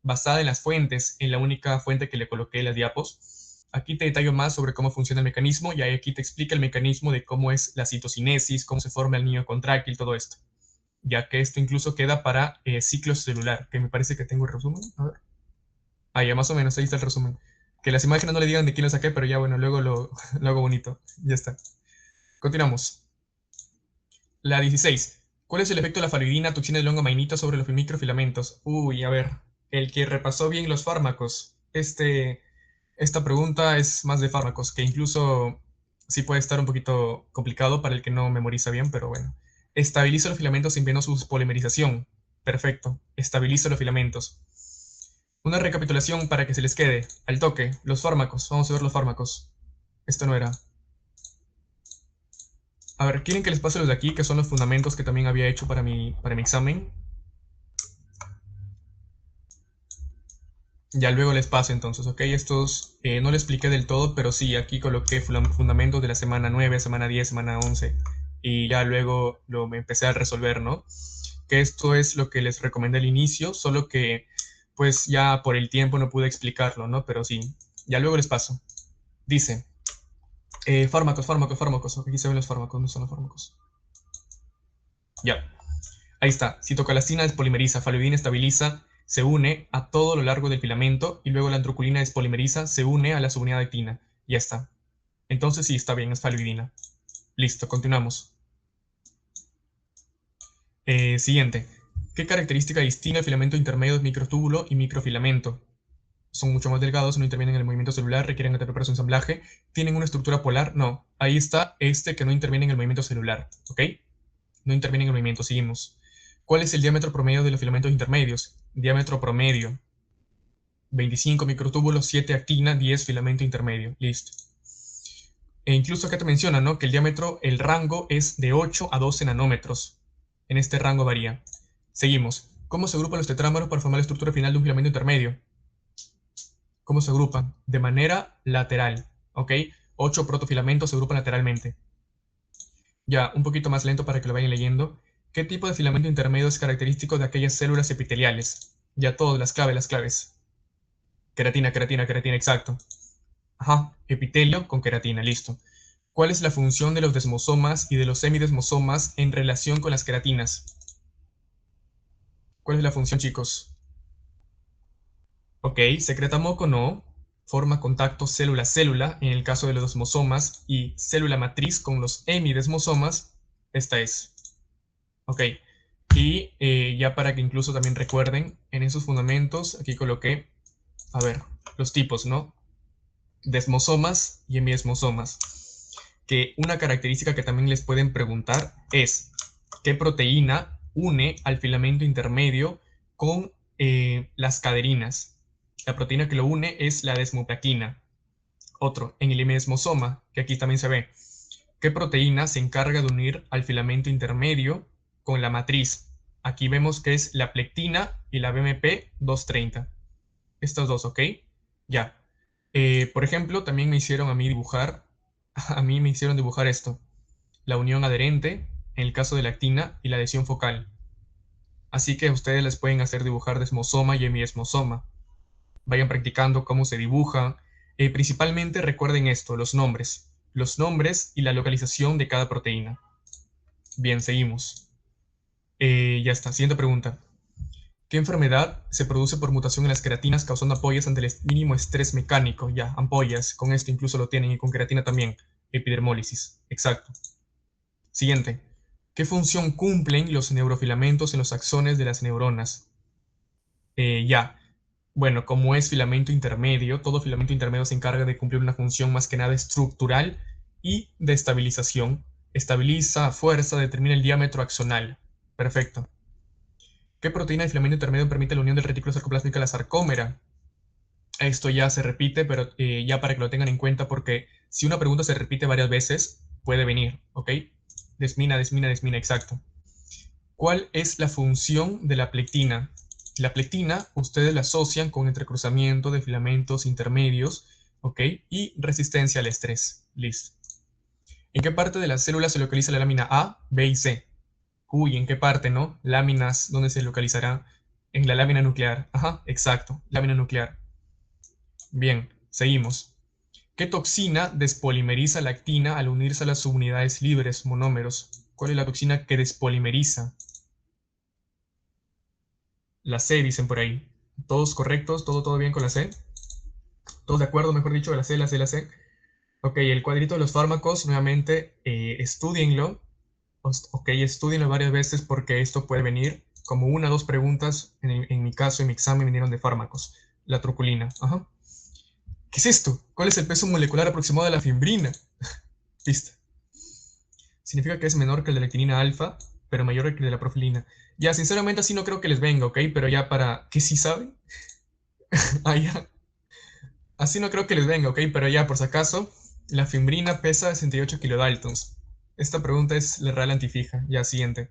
[SPEAKER 1] basada en las fuentes, en la única fuente que le coloqué en las diapos. Aquí te detallo más sobre cómo funciona el mecanismo y aquí te explica el mecanismo de cómo es la citocinesis, cómo se forma el anillo contráctil, todo esto. Ya que esto incluso queda para ciclo celular, que me parece que tengo el resumen. A ver. Ah, ya más o menos, ahí está el resumen. Que las imágenes no le digan de quién lo saqué, pero ya bueno, luego lo hago bonito. Ya está. Continuamos. La 16. ¿Cuál es el efecto de la faluidina, toxina de longomainita sobre los microfilamentos? Uy, a ver, el que repasó bien los fármacos. Esta pregunta es más de fármacos, que incluso sí puede estar un poquito complicado para el que no memoriza bien, pero bueno. Estabiliza los filamentos impidiendo su polimerización. Perfecto. Estabiliza los filamentos. Una recapitulación para que se les quede. Al toque, los fármacos. Vamos a ver los fármacos. Esto no era. A ver, ¿quieren que les pase los de aquí, que son los fundamentos que también había hecho para mi examen? Ya luego les paso entonces, ¿ok? Estos no les expliqué del todo, pero sí, aquí coloqué fundamentos de la semana 9, semana 10, semana 11, y ya luego me empecé a resolver, ¿no? Que esto es lo que les recomendé al inicio, solo que pues ya por el tiempo no pude explicarlo, ¿no? Pero sí, ya luego les paso. Dice, fármacos. Aquí se ven los fármacos, ¿dónde son los fármacos? Ya, ahí está. Citocalastina despolimeriza, faluidina estabiliza, se une a todo lo largo del filamento y luego la androculina despolimeriza, se une a la subunidad de actina. Ya está. Entonces sí, está bien, es faluidina. Listo, continuamos. Siguiente. ¿Qué característica distingue el filamento intermedio de microtúbulo y microfilamento? Son mucho más delgados, no intervienen en el movimiento celular, requieren ATP para su ensamblaje, tienen una estructura polar. No, ahí está este que no interviene en el movimiento celular, ¿ok? No interviene en el movimiento, seguimos. ¿Cuál es el diámetro promedio de los filamentos intermedios? Diámetro promedio, 25 microtúbulos, 7 actina, 10 filamento intermedio. Listo. E incluso acá te menciona, ¿no? Que el diámetro, el rango es de 8 a 12 nanómetros. En este rango varía. Seguimos. ¿Cómo se agrupan los tetrámeros para formar la estructura final de un filamento intermedio? ¿Cómo se agrupan? De manera lateral, ¿ok? 8 protofilamentos se agrupan lateralmente. Ya, un poquito más lento para que lo vayan leyendo. ¿Qué tipo de filamento intermedio es característico de aquellas células epiteliales? Ya todas las claves. Queratina, exacto. Ajá, epitelio con queratina, listo. ¿Cuál es la función de los desmosomas y de los semidesmosomas en relación con las queratinas? ¿Cuál es la función, chicos? Ok, secreta moco no. Forma contacto célula-célula en el caso de los desmosomas y célula matriz con los hemidesmosomas. Esta es. Ok, y ya para que incluso también recuerden, en esos fundamentos aquí coloqué, a ver, los tipos, ¿no? Desmosomas y hemidesmosomas. Que una característica que también les pueden preguntar es qué proteína une al filamento intermedio con las caderinas. La proteína que lo une es la desmoplaquina. Otro, en el hemidesmosoma, que aquí también se ve, ¿qué proteína se encarga de unir al filamento intermedio con la matriz? Aquí vemos que es la plectina y la BMP 230. Estos dos, ¿ok? Ya. Por ejemplo, también me hicieron a mí me hicieron dibujar esto, la unión adherente en el caso de la actina y la adhesión focal. Así que ustedes les pueden hacer dibujar desmosoma y hemiesmosoma. Vayan practicando cómo se dibuja. Principalmente recuerden esto, los nombres y la localización de cada proteína. Bien, seguimos. Ya está, siguiente pregunta. ¿Qué enfermedad se produce por mutación en las queratinas causando ampollas ante el mínimo estrés mecánico? Ya, ampollas, con esto incluso lo tienen y con queratina también. Epidermólisis, exacto. Siguiente. ¿Qué función cumplen los neurofilamentos en los axones de las neuronas? Ya. Bueno, como es filamento intermedio, todo filamento intermedio se encarga de cumplir una función más que nada estructural y de estabilización. Estabiliza, fuerza, determina el diámetro axonal. Perfecto. ¿Qué proteína de filamento intermedio permite la unión del retículo sarcoplásmico a la sarcómera? Esto ya se repite, pero ya para que lo tengan en cuenta, porque si una pregunta se repite varias veces, puede venir, ¿ok? Desmina, exacto. ¿Cuál es la función de la plectina? La plectina, ustedes la asocian con entrecruzamiento de filamentos intermedios, ¿ok? Y resistencia al estrés. Listo. ¿En qué parte de la célula se localiza la lámina A, B y C? Uy, ¿en qué parte, no? Láminas, ¿dónde se localizará? En la lámina nuclear. Ajá, exacto, lámina nuclear. Bien, seguimos. ¿Qué toxina despolimeriza la actina al unirse a las subunidades libres, monómeros? ¿Cuál es la toxina que despolimeriza? La C, dicen por ahí. ¿Todos correctos? ¿Todo bien con la C? ¿Todos de acuerdo, mejor dicho, la C? Ok, el cuadrito de los fármacos, nuevamente, estudienlo, Ok, estudienlo varias veces porque esto puede venir como 1 o 2 preguntas. En mi caso, en mi examen vinieron de fármacos. La truculina. Ajá. ¿Qué es esto? ¿Cuál es el peso molecular aproximado de la fimbrina? Pista. Significa que es menor que el de la actinina alfa, pero mayor que el de la profilina. Ya, sinceramente así no creo que les venga, ¿ok? Pero ya para... ¿Que sí saben? Ah, ya. Así no creo que les venga, ¿ok? Pero ya, por si acaso, la fimbrina pesa 68 kilodaltons. Esta pregunta es la real antifija. Ya, siguiente.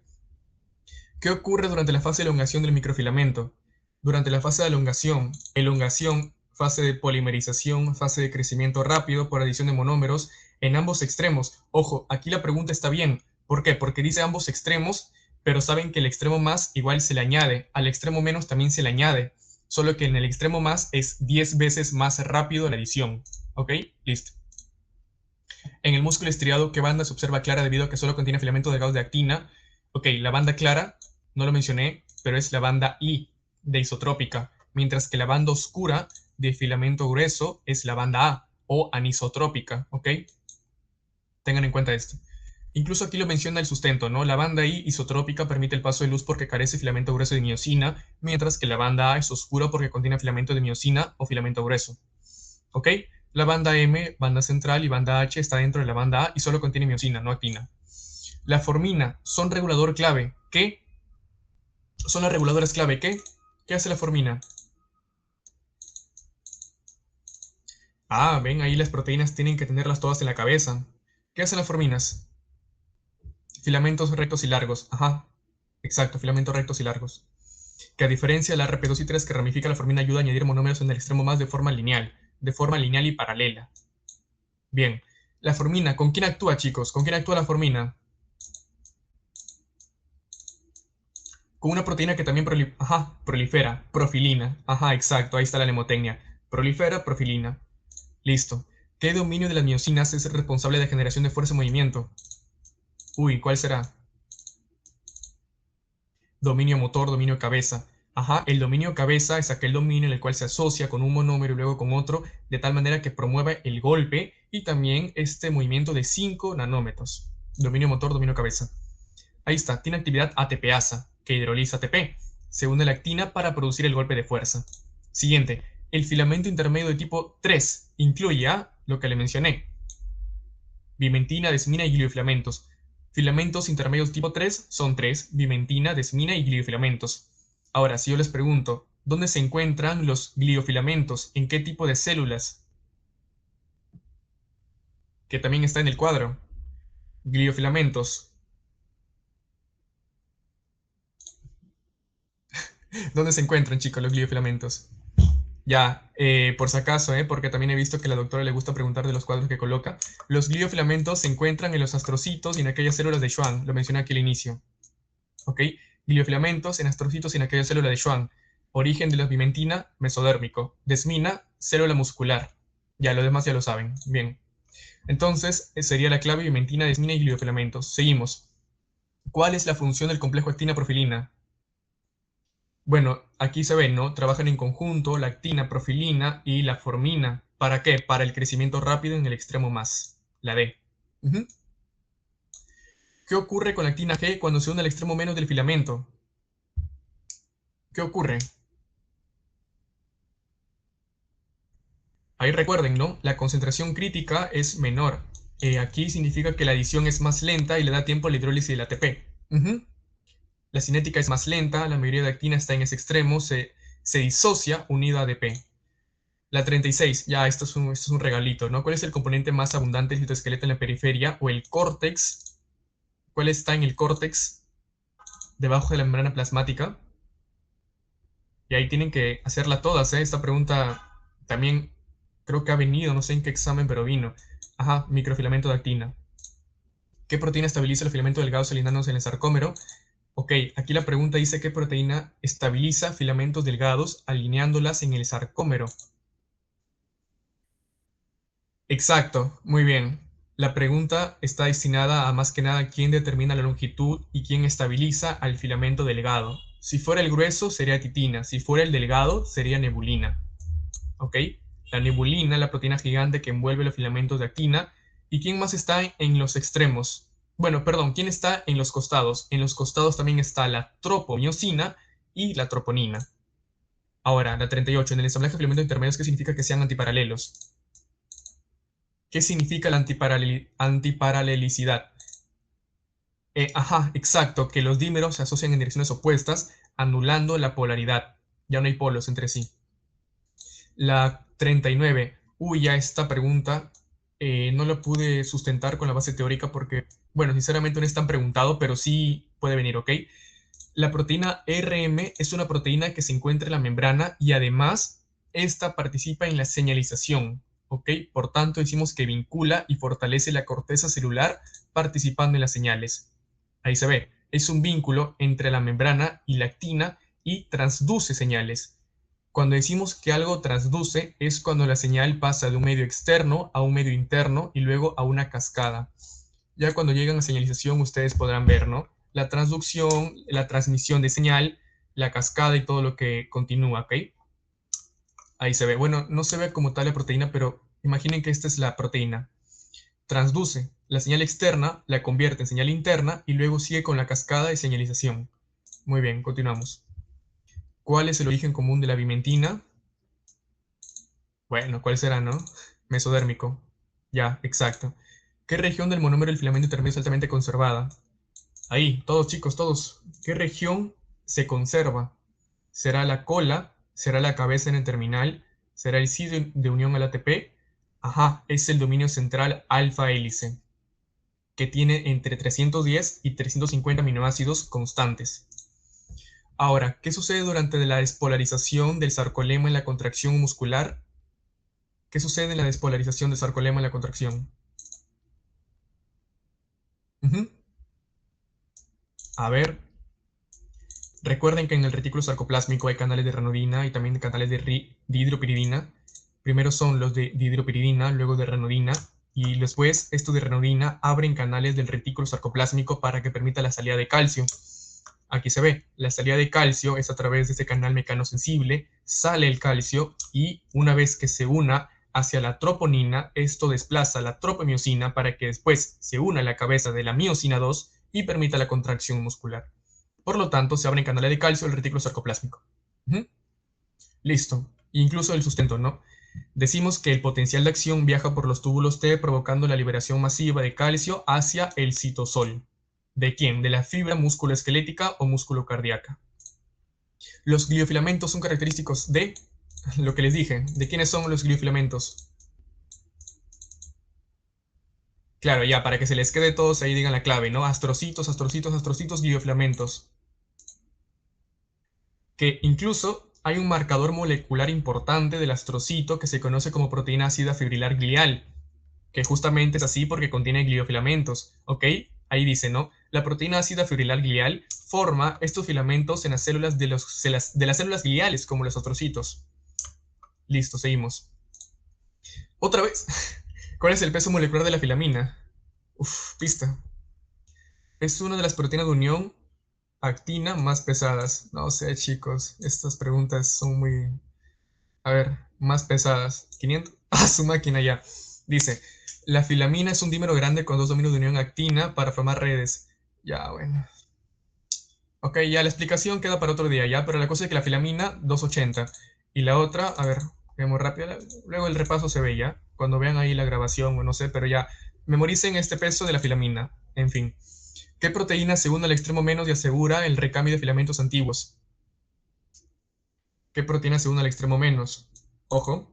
[SPEAKER 1] ¿Qué ocurre durante la fase de elongación del microfilamento? Durante la fase de elongación, fase de polimerización, fase de crecimiento rápido por adición de monómeros en ambos extremos. Ojo, aquí la pregunta está bien. ¿Por qué? Porque dice ambos extremos, pero saben que el extremo más igual se le añade, al extremo menos también se le añade, solo que en el extremo más es 10 veces más rápido la adición. ¿Ok? Listo. En el músculo estriado, ¿qué banda se observa clara debido a que solo contiene filamentos delgados de actina? Ok, la banda clara, no lo mencioné, pero es la banda I de isotrópica, mientras que la banda oscura de filamento grueso es la banda A o anisotrópica, ¿ok? Tengan en cuenta esto. Incluso aquí lo menciona el sustento, ¿no? La banda I isotrópica permite el paso de luz porque carece de filamento grueso de miosina, mientras que la banda A es oscura porque contiene filamento de miosina o filamento grueso. ¿Ok? La banda M, banda central, y banda H está dentro de la banda A y solo contiene miosina, no actina. La formina son regulador clave. ¿Qué? Son las reguladoras clave. ¿Qué? ¿Qué hace la formina? Ah, ven, ahí las proteínas tienen que tenerlas todas en la cabeza. ¿Qué hacen las forminas? Filamentos rectos y largos. Ajá, exacto, filamentos rectos y largos. Que a diferencia de la RP2 y 3 que ramifica, la formina ayuda a añadir monómeros en el extremo más de forma lineal y paralela. Bien, la formina, ¿con quién actúa, chicos? ¿Con quién actúa la formina? Con una proteína que también prolifera, profilina. Ajá, exacto, ahí está la mnemotecnia. Prolifera, profilina. Listo. ¿Qué dominio de las miosinas es responsable de generación de fuerza y movimiento? Uy, ¿cuál será? Dominio motor, dominio cabeza. Ajá, el dominio cabeza es aquel dominio en el cual se asocia con un monómero y luego con otro, de tal manera que promueve el golpe y también este movimiento de 5 nanómetros. Dominio motor, dominio cabeza. Ahí está, tiene actividad ATPasa, que hidroliza ATP. Se une a la actina para producir el golpe de fuerza. Siguiente, el filamento intermedio de tipo 3 incluye a lo que le mencioné: vimentina, desmina y gliofilamentos. Filamentos intermedios tipo 3 son 3: vimentina, desmina y gliofilamentos. Ahora, si yo les pregunto, ¿dónde se encuentran los gliofilamentos? ¿En qué tipo de células? Que también está en el cuadro. Gliofilamentos. ¿Dónde se encuentran, chicos, los gliofilamentos? Ya, por si acaso, porque también he visto que a la doctora le gusta preguntar de los cuadros que coloca. Los gliofilamentos se encuentran en los astrocitos y en aquellas células de Schwann, lo mencioné aquí al inicio. ¿Ok? Gliofilamentos en astrocitos y en aquella célula de Schwann. Origen de la pimentina, mesodérmico. Desmina, célula muscular. Ya, lo demás ya lo saben. Bien. Entonces, sería la clave: pimentina, desmina y gliofilamentos. Seguimos. ¿Cuál es la función del complejo actina-profilina? Bueno, aquí se ven, ¿no? Trabajan en conjunto la actina, profilina y la formina. ¿Para qué? Para el crecimiento rápido en el extremo más, la D. Ujú. ¿Qué ocurre con la actina G cuando se une al extremo menos del filamento? ¿Qué ocurre? Ahí recuerden, ¿no? La concentración crítica es menor. Aquí significa que la adición es más lenta y le da tiempo a la hidrólisis del ATP. Ujú. La cinética es más lenta, la mayoría de actina está en ese extremo, se disocia unido a ADP. La 36, ya, esto es un regalito, ¿no? ¿Cuál es el componente más abundante del citoesqueleto en la periferia o el córtex? ¿Cuál está en el córtex debajo de la membrana plasmática? Y ahí tienen que hacerla todas, ¿eh? Esta pregunta también creo que ha venido, no sé en qué examen, pero vino. Ajá, microfilamento de actina. ¿Qué proteína estabiliza el filamento delgado alineándose en el sarcómero? Ok, aquí la pregunta dice: ¿qué proteína estabiliza filamentos delgados alineándolas en el sarcómero? Exacto, muy bien. La pregunta está destinada a más que nada quién determina la longitud y quién estabiliza al filamento delgado. Si fuera el grueso sería titina, si fuera el delgado sería nebulina. ¿Ok? La nebulina, la proteína gigante que envuelve los filamentos de actina. ¿Y quién más está en los extremos? Bueno, perdón, ¿quién está en los costados? En los costados también está la tropomiosina y la troponina. Ahora, la 38. En el ensamblaje de filamentos intermedios, ¿qué significa que sean antiparalelos? ¿Qué significa la antiparalelicidad? Ajá, exacto, que los dímeros se asocian en direcciones opuestas, anulando la polaridad. Ya no hay polos entre sí. La 39. Uy, ya esta pregunta no la pude sustentar con la base teórica porque, bueno, sinceramente no es tan preguntado, pero sí puede venir, ¿ok? La proteína RM es una proteína que se encuentra en la membrana y además esta participa en la señalización, ¿ok? Por tanto, decimos que vincula y fortalece la corteza celular participando en las señales. Ahí se ve, es un vínculo entre la membrana y la actina y transduce señales. Cuando decimos que algo transduce es cuando la señal pasa de un medio externo a un medio interno y luego a una cascada. Ya cuando llegan a señalización ustedes podrán ver, ¿no? La transducción, la transmisión de señal, la cascada y todo lo que continúa, ¿ok? Ahí se ve. Bueno, no se ve como tal la proteína, pero imaginen que esta es la proteína. Transduce la señal externa, la convierte en señal interna y luego sigue con la cascada de señalización. Muy bien, continuamos. ¿Cuál es el origen común de la bimentina? Bueno, ¿cuál será, no? Mesodérmico. Ya, exacto. ¿Qué región del monómero del filamento intermedio es altamente conservada? Ahí, todos chicos, todos. ¿Qué región se conserva? ¿Será la cola? ¿Será la cabeza en el terminal? ¿Será el sitio de unión al ATP? Ajá, es el dominio central alfa hélice, que tiene entre 310 y 350 aminoácidos constantes. Ahora, ¿qué sucede durante la despolarización del sarcolema en la contracción muscular? ¿Qué sucede en la despolarización del sarcolema en la contracción? Uh-huh. A ver, recuerden que en el retículo sarcoplásmico hay canales de ranodina y también canales de dihidropiridina. Primero son los de dihidropiridina, luego de ranodina, y después estos de ranodina abren canales del retículo sarcoplásmico para que permita la salida de calcio. Aquí se ve, la salida de calcio es a través de este canal mecanosensible, sale el calcio y una vez que se una hacia la troponina, esto desplaza la tropomiosina para que después se una a la cabeza de la miosina 2 y permita la contracción muscular. Por lo tanto, se abren canales de calcio del retículo sarcoplásmico. Listo. Incluso el sustento, ¿no? Decimos que el potencial de acción viaja por los túbulos T provocando la liberación masiva de calcio hacia el citosol. ¿De quién? ¿De la fibra musculoesquelética o musculocardíaca? Los gliofilamentos son característicos de lo que les dije. ¿De quiénes son los gliofilamentos? Claro, ya, para que se les quede todos ahí digan la clave, ¿no? Astrocitos, astrocitos, astrocitos, gliofilamentos. Que incluso hay un marcador molecular importante del astrocito que se conoce como proteína ácida fibrilar glial, que justamente es así porque contiene gliofilamentos, ¿ok? Ahí dice, ¿no? La proteína ácida fibrilar glial forma estos filamentos en las células de las células gliales, como los astrocitos. Listo, seguimos. Otra vez, ¿cuál es el peso molecular de la filamina? Uf, pista. Es una de las proteínas de unión actina más pesadas. No sé, chicos, estas preguntas son muy... A ver, más pesadas. 500. Ah, su máquina ya. Dice, la filamina es un dímero grande con dos dominios de unión actina para formar redes. Ya, bueno. Ok, ya la explicación queda para otro día, ya, pero la cosa es que la filamina 280 y la otra, a ver, veamos rápido, luego el repaso se ve ya, cuando vean ahí la grabación o no sé, pero ya, memoricen este peso de la filamina, en fin. ¿Qué proteína se une al extremo menos y asegura el recambio de filamentos antiguos? ¿Qué proteína se une al extremo menos? Ojo,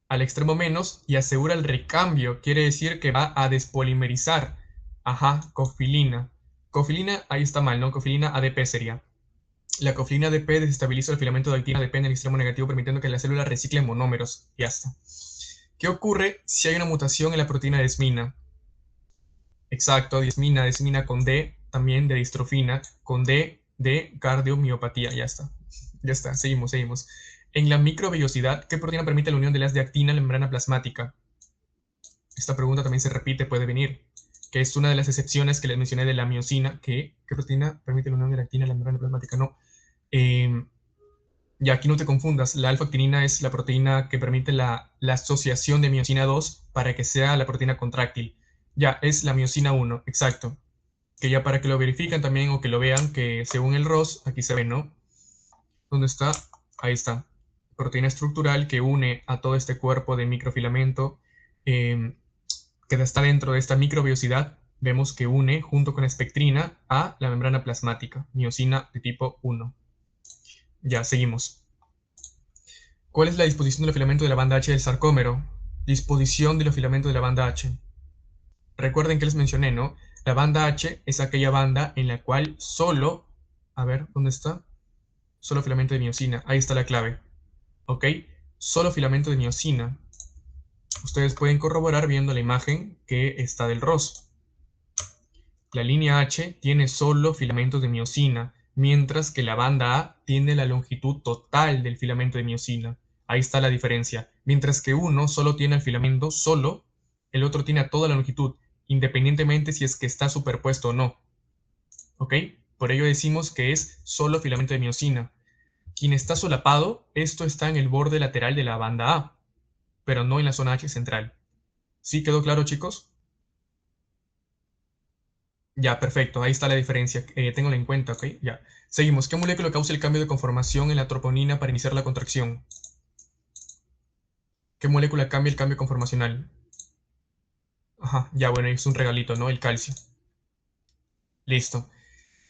[SPEAKER 1] al extremo menos y asegura el recambio, quiere decir que va a despolimerizar. Ajá, cofilina. Cofilina, ahí está mal, ¿no? Cofilina ADP sería. La cofilina ADP desestabiliza el filamento de actina ADP en el extremo negativo, permitiendo que la célula recicle monómeros. Ya está. ¿Qué ocurre si hay una mutación en la proteína de desmina? Exacto, desmina, desmina con D, también de distrofina, con D de cardiomiopatía. Ya está. Ya está, seguimos, seguimos. En la microvellosidad, ¿qué proteína permite la unión de las de actina en la membrana plasmática? Esta pregunta también se repite, puede venir, que es una de las excepciones que les mencioné de la miosina, que ¿qué proteína permite la unión de la actina en la membrana plasmática? No. Y aquí no te confundas, la alfa-actinina es la proteína que permite la asociación de miosina 2 para que sea la proteína contráctil. Ya, es la miosina 1, exacto. Que ya para que lo verifiquen también o que lo vean, que según el ROS, aquí se ve, ¿no? ¿Dónde está? Ahí está. Proteína estructural que une a todo este cuerpo de microfilamento eh, que está dentro de esta microbiosidad. Vemos que une junto con espectrina a la membrana plasmática, miosina de tipo 1. Ya, seguimos. ¿Cuál es la disposición de los filamentos de la banda H del sarcómero? Disposición de los filamentos de la banda H. Recuerden que les mencioné, ¿no? La banda H es aquella banda en la cual solo, a ver, ¿dónde está? Solo filamento de miosina. Ahí está la clave. ¿Ok? Solo filamento de miosina. Ustedes pueden corroborar viendo la imagen que está del ROS. La línea H tiene solo filamentos de miosina, mientras que la banda A tiene la longitud total del filamento de miosina. Ahí está la diferencia. Mientras que uno solo tiene el filamento solo, el otro tiene toda la longitud, independientemente si es que está superpuesto o no. ¿Ok? Por ello decimos que es solo filamento de miosina. Quien está solapado, esto está en el borde lateral de la banda A, pero no en la zona H central. ¿Sí quedó claro, chicos? Ya, perfecto, ahí está la diferencia. Ténganlo en cuenta, ¿ok? Ya. Seguimos. ¿Qué molécula causa el cambio de conformación en la troponina para iniciar la contracción? ¿Qué molécula cambia el cambio conformacional? Ajá, ya, bueno, es un regalito, ¿no? El calcio. Listo.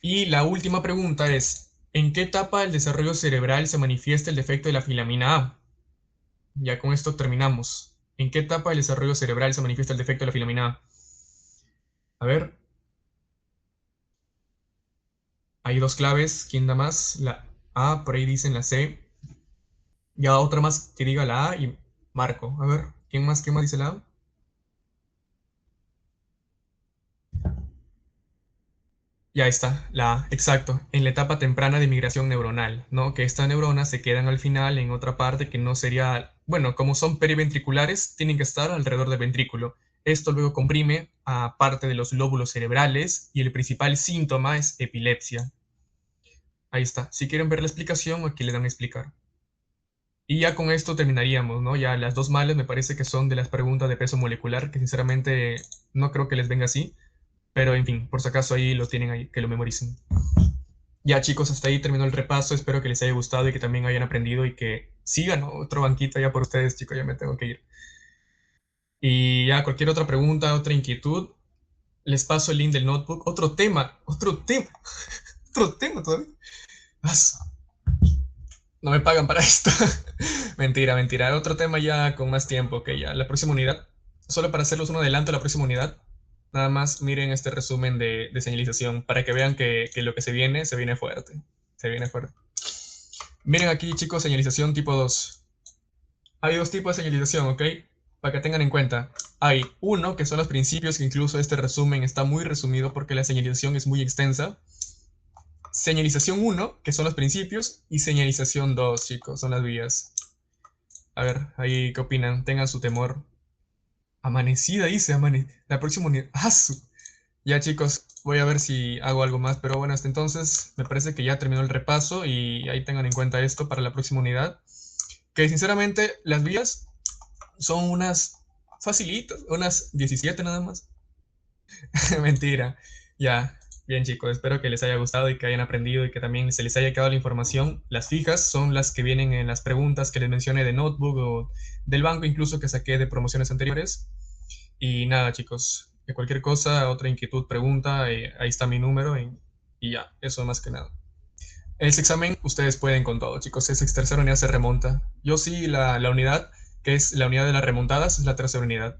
[SPEAKER 1] Y la última pregunta es, ¿en qué etapa del desarrollo cerebral se manifiesta el defecto de la filamina A? Ya con esto terminamos. ¿En qué etapa del desarrollo cerebral se manifiesta el defecto de la filamina A? A ver, hay dos claves. ¿Quién da más? La A, por ahí dicen la C. Ya otra más que diga la A y marco. A ver, ¿quién más dice la A? Ya está, la A, exacto, en la etapa temprana de migración neuronal, ¿no? Que estas neuronas se quedan al final en otra parte que no sería, bueno, como son periventriculares, tienen que estar alrededor del ventrículo. Esto luego comprime a parte de los lóbulos cerebrales y el principal síntoma es epilepsia. Ahí está. Si quieren ver la explicación, aquí le dan a explicar. Y ya con esto terminaríamos, ¿no? Ya las dos malas me parece que son de las preguntas de peso molecular, que sinceramente no creo que les venga así, pero en fin, por si acaso ahí lo tienen ahí, que lo memoricen. Ya chicos, hasta ahí terminó el repaso, espero que les haya gustado y que también hayan aprendido y que sigan, ¿no? Otro banquito ya por ustedes, chicos, ya me tengo que ir. Y ya cualquier otra pregunta, otra inquietud, les paso el link del notebook. Otro tema todavía. No me pagan para esto. Mentira, mentira. Otro tema ya con más tiempo, que ya la próxima unidad. Solo para hacerlos un adelanto a la próxima unidad. Nada más miren este resumen de señalización para que vean que lo que se viene fuerte. Se viene fuerte. Miren aquí, chicos, señalización tipo 2. Hay dos tipos de señalización, ¿ok? Para que tengan en cuenta. Hay uno, que son los principios, que incluso este resumen está muy resumido porque la señalización es muy extensa. Señalización 1, que son los principios, y señalización 2, chicos, son las vías. A ver, ahí, ¿qué opinan? Tengan su temor. Amanecida, dice, la próxima unidad. ¡Ah, ya, chicos, voy a ver si hago algo más, pero bueno, hasta entonces me parece que ya terminó el repaso y ahí tengan en cuenta esto para la próxima unidad. Que sinceramente, las vías son unas facilitas, unas 17 nada más. Mentira. Ya, bien chicos, espero que les haya gustado y que hayan aprendido y que también se les haya quedado la información. Las fijas son las que vienen en las preguntas que les mencioné de Notebook o del banco incluso que saqué de promociones anteriores. Y nada chicos, de cualquier cosa, otra inquietud, pregunta, ahí está mi número y ya, eso más que nada. Ese examen ustedes pueden con todo chicos, esa tercera unidad se remonta. Yo sí, la unidad, que es la unidad de las remontadas, es la tercera unidad.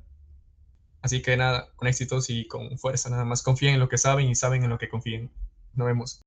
[SPEAKER 1] Así que nada, con éxitos y con fuerza, nada más confíen en lo que saben y saben en lo que confíen. Nos vemos.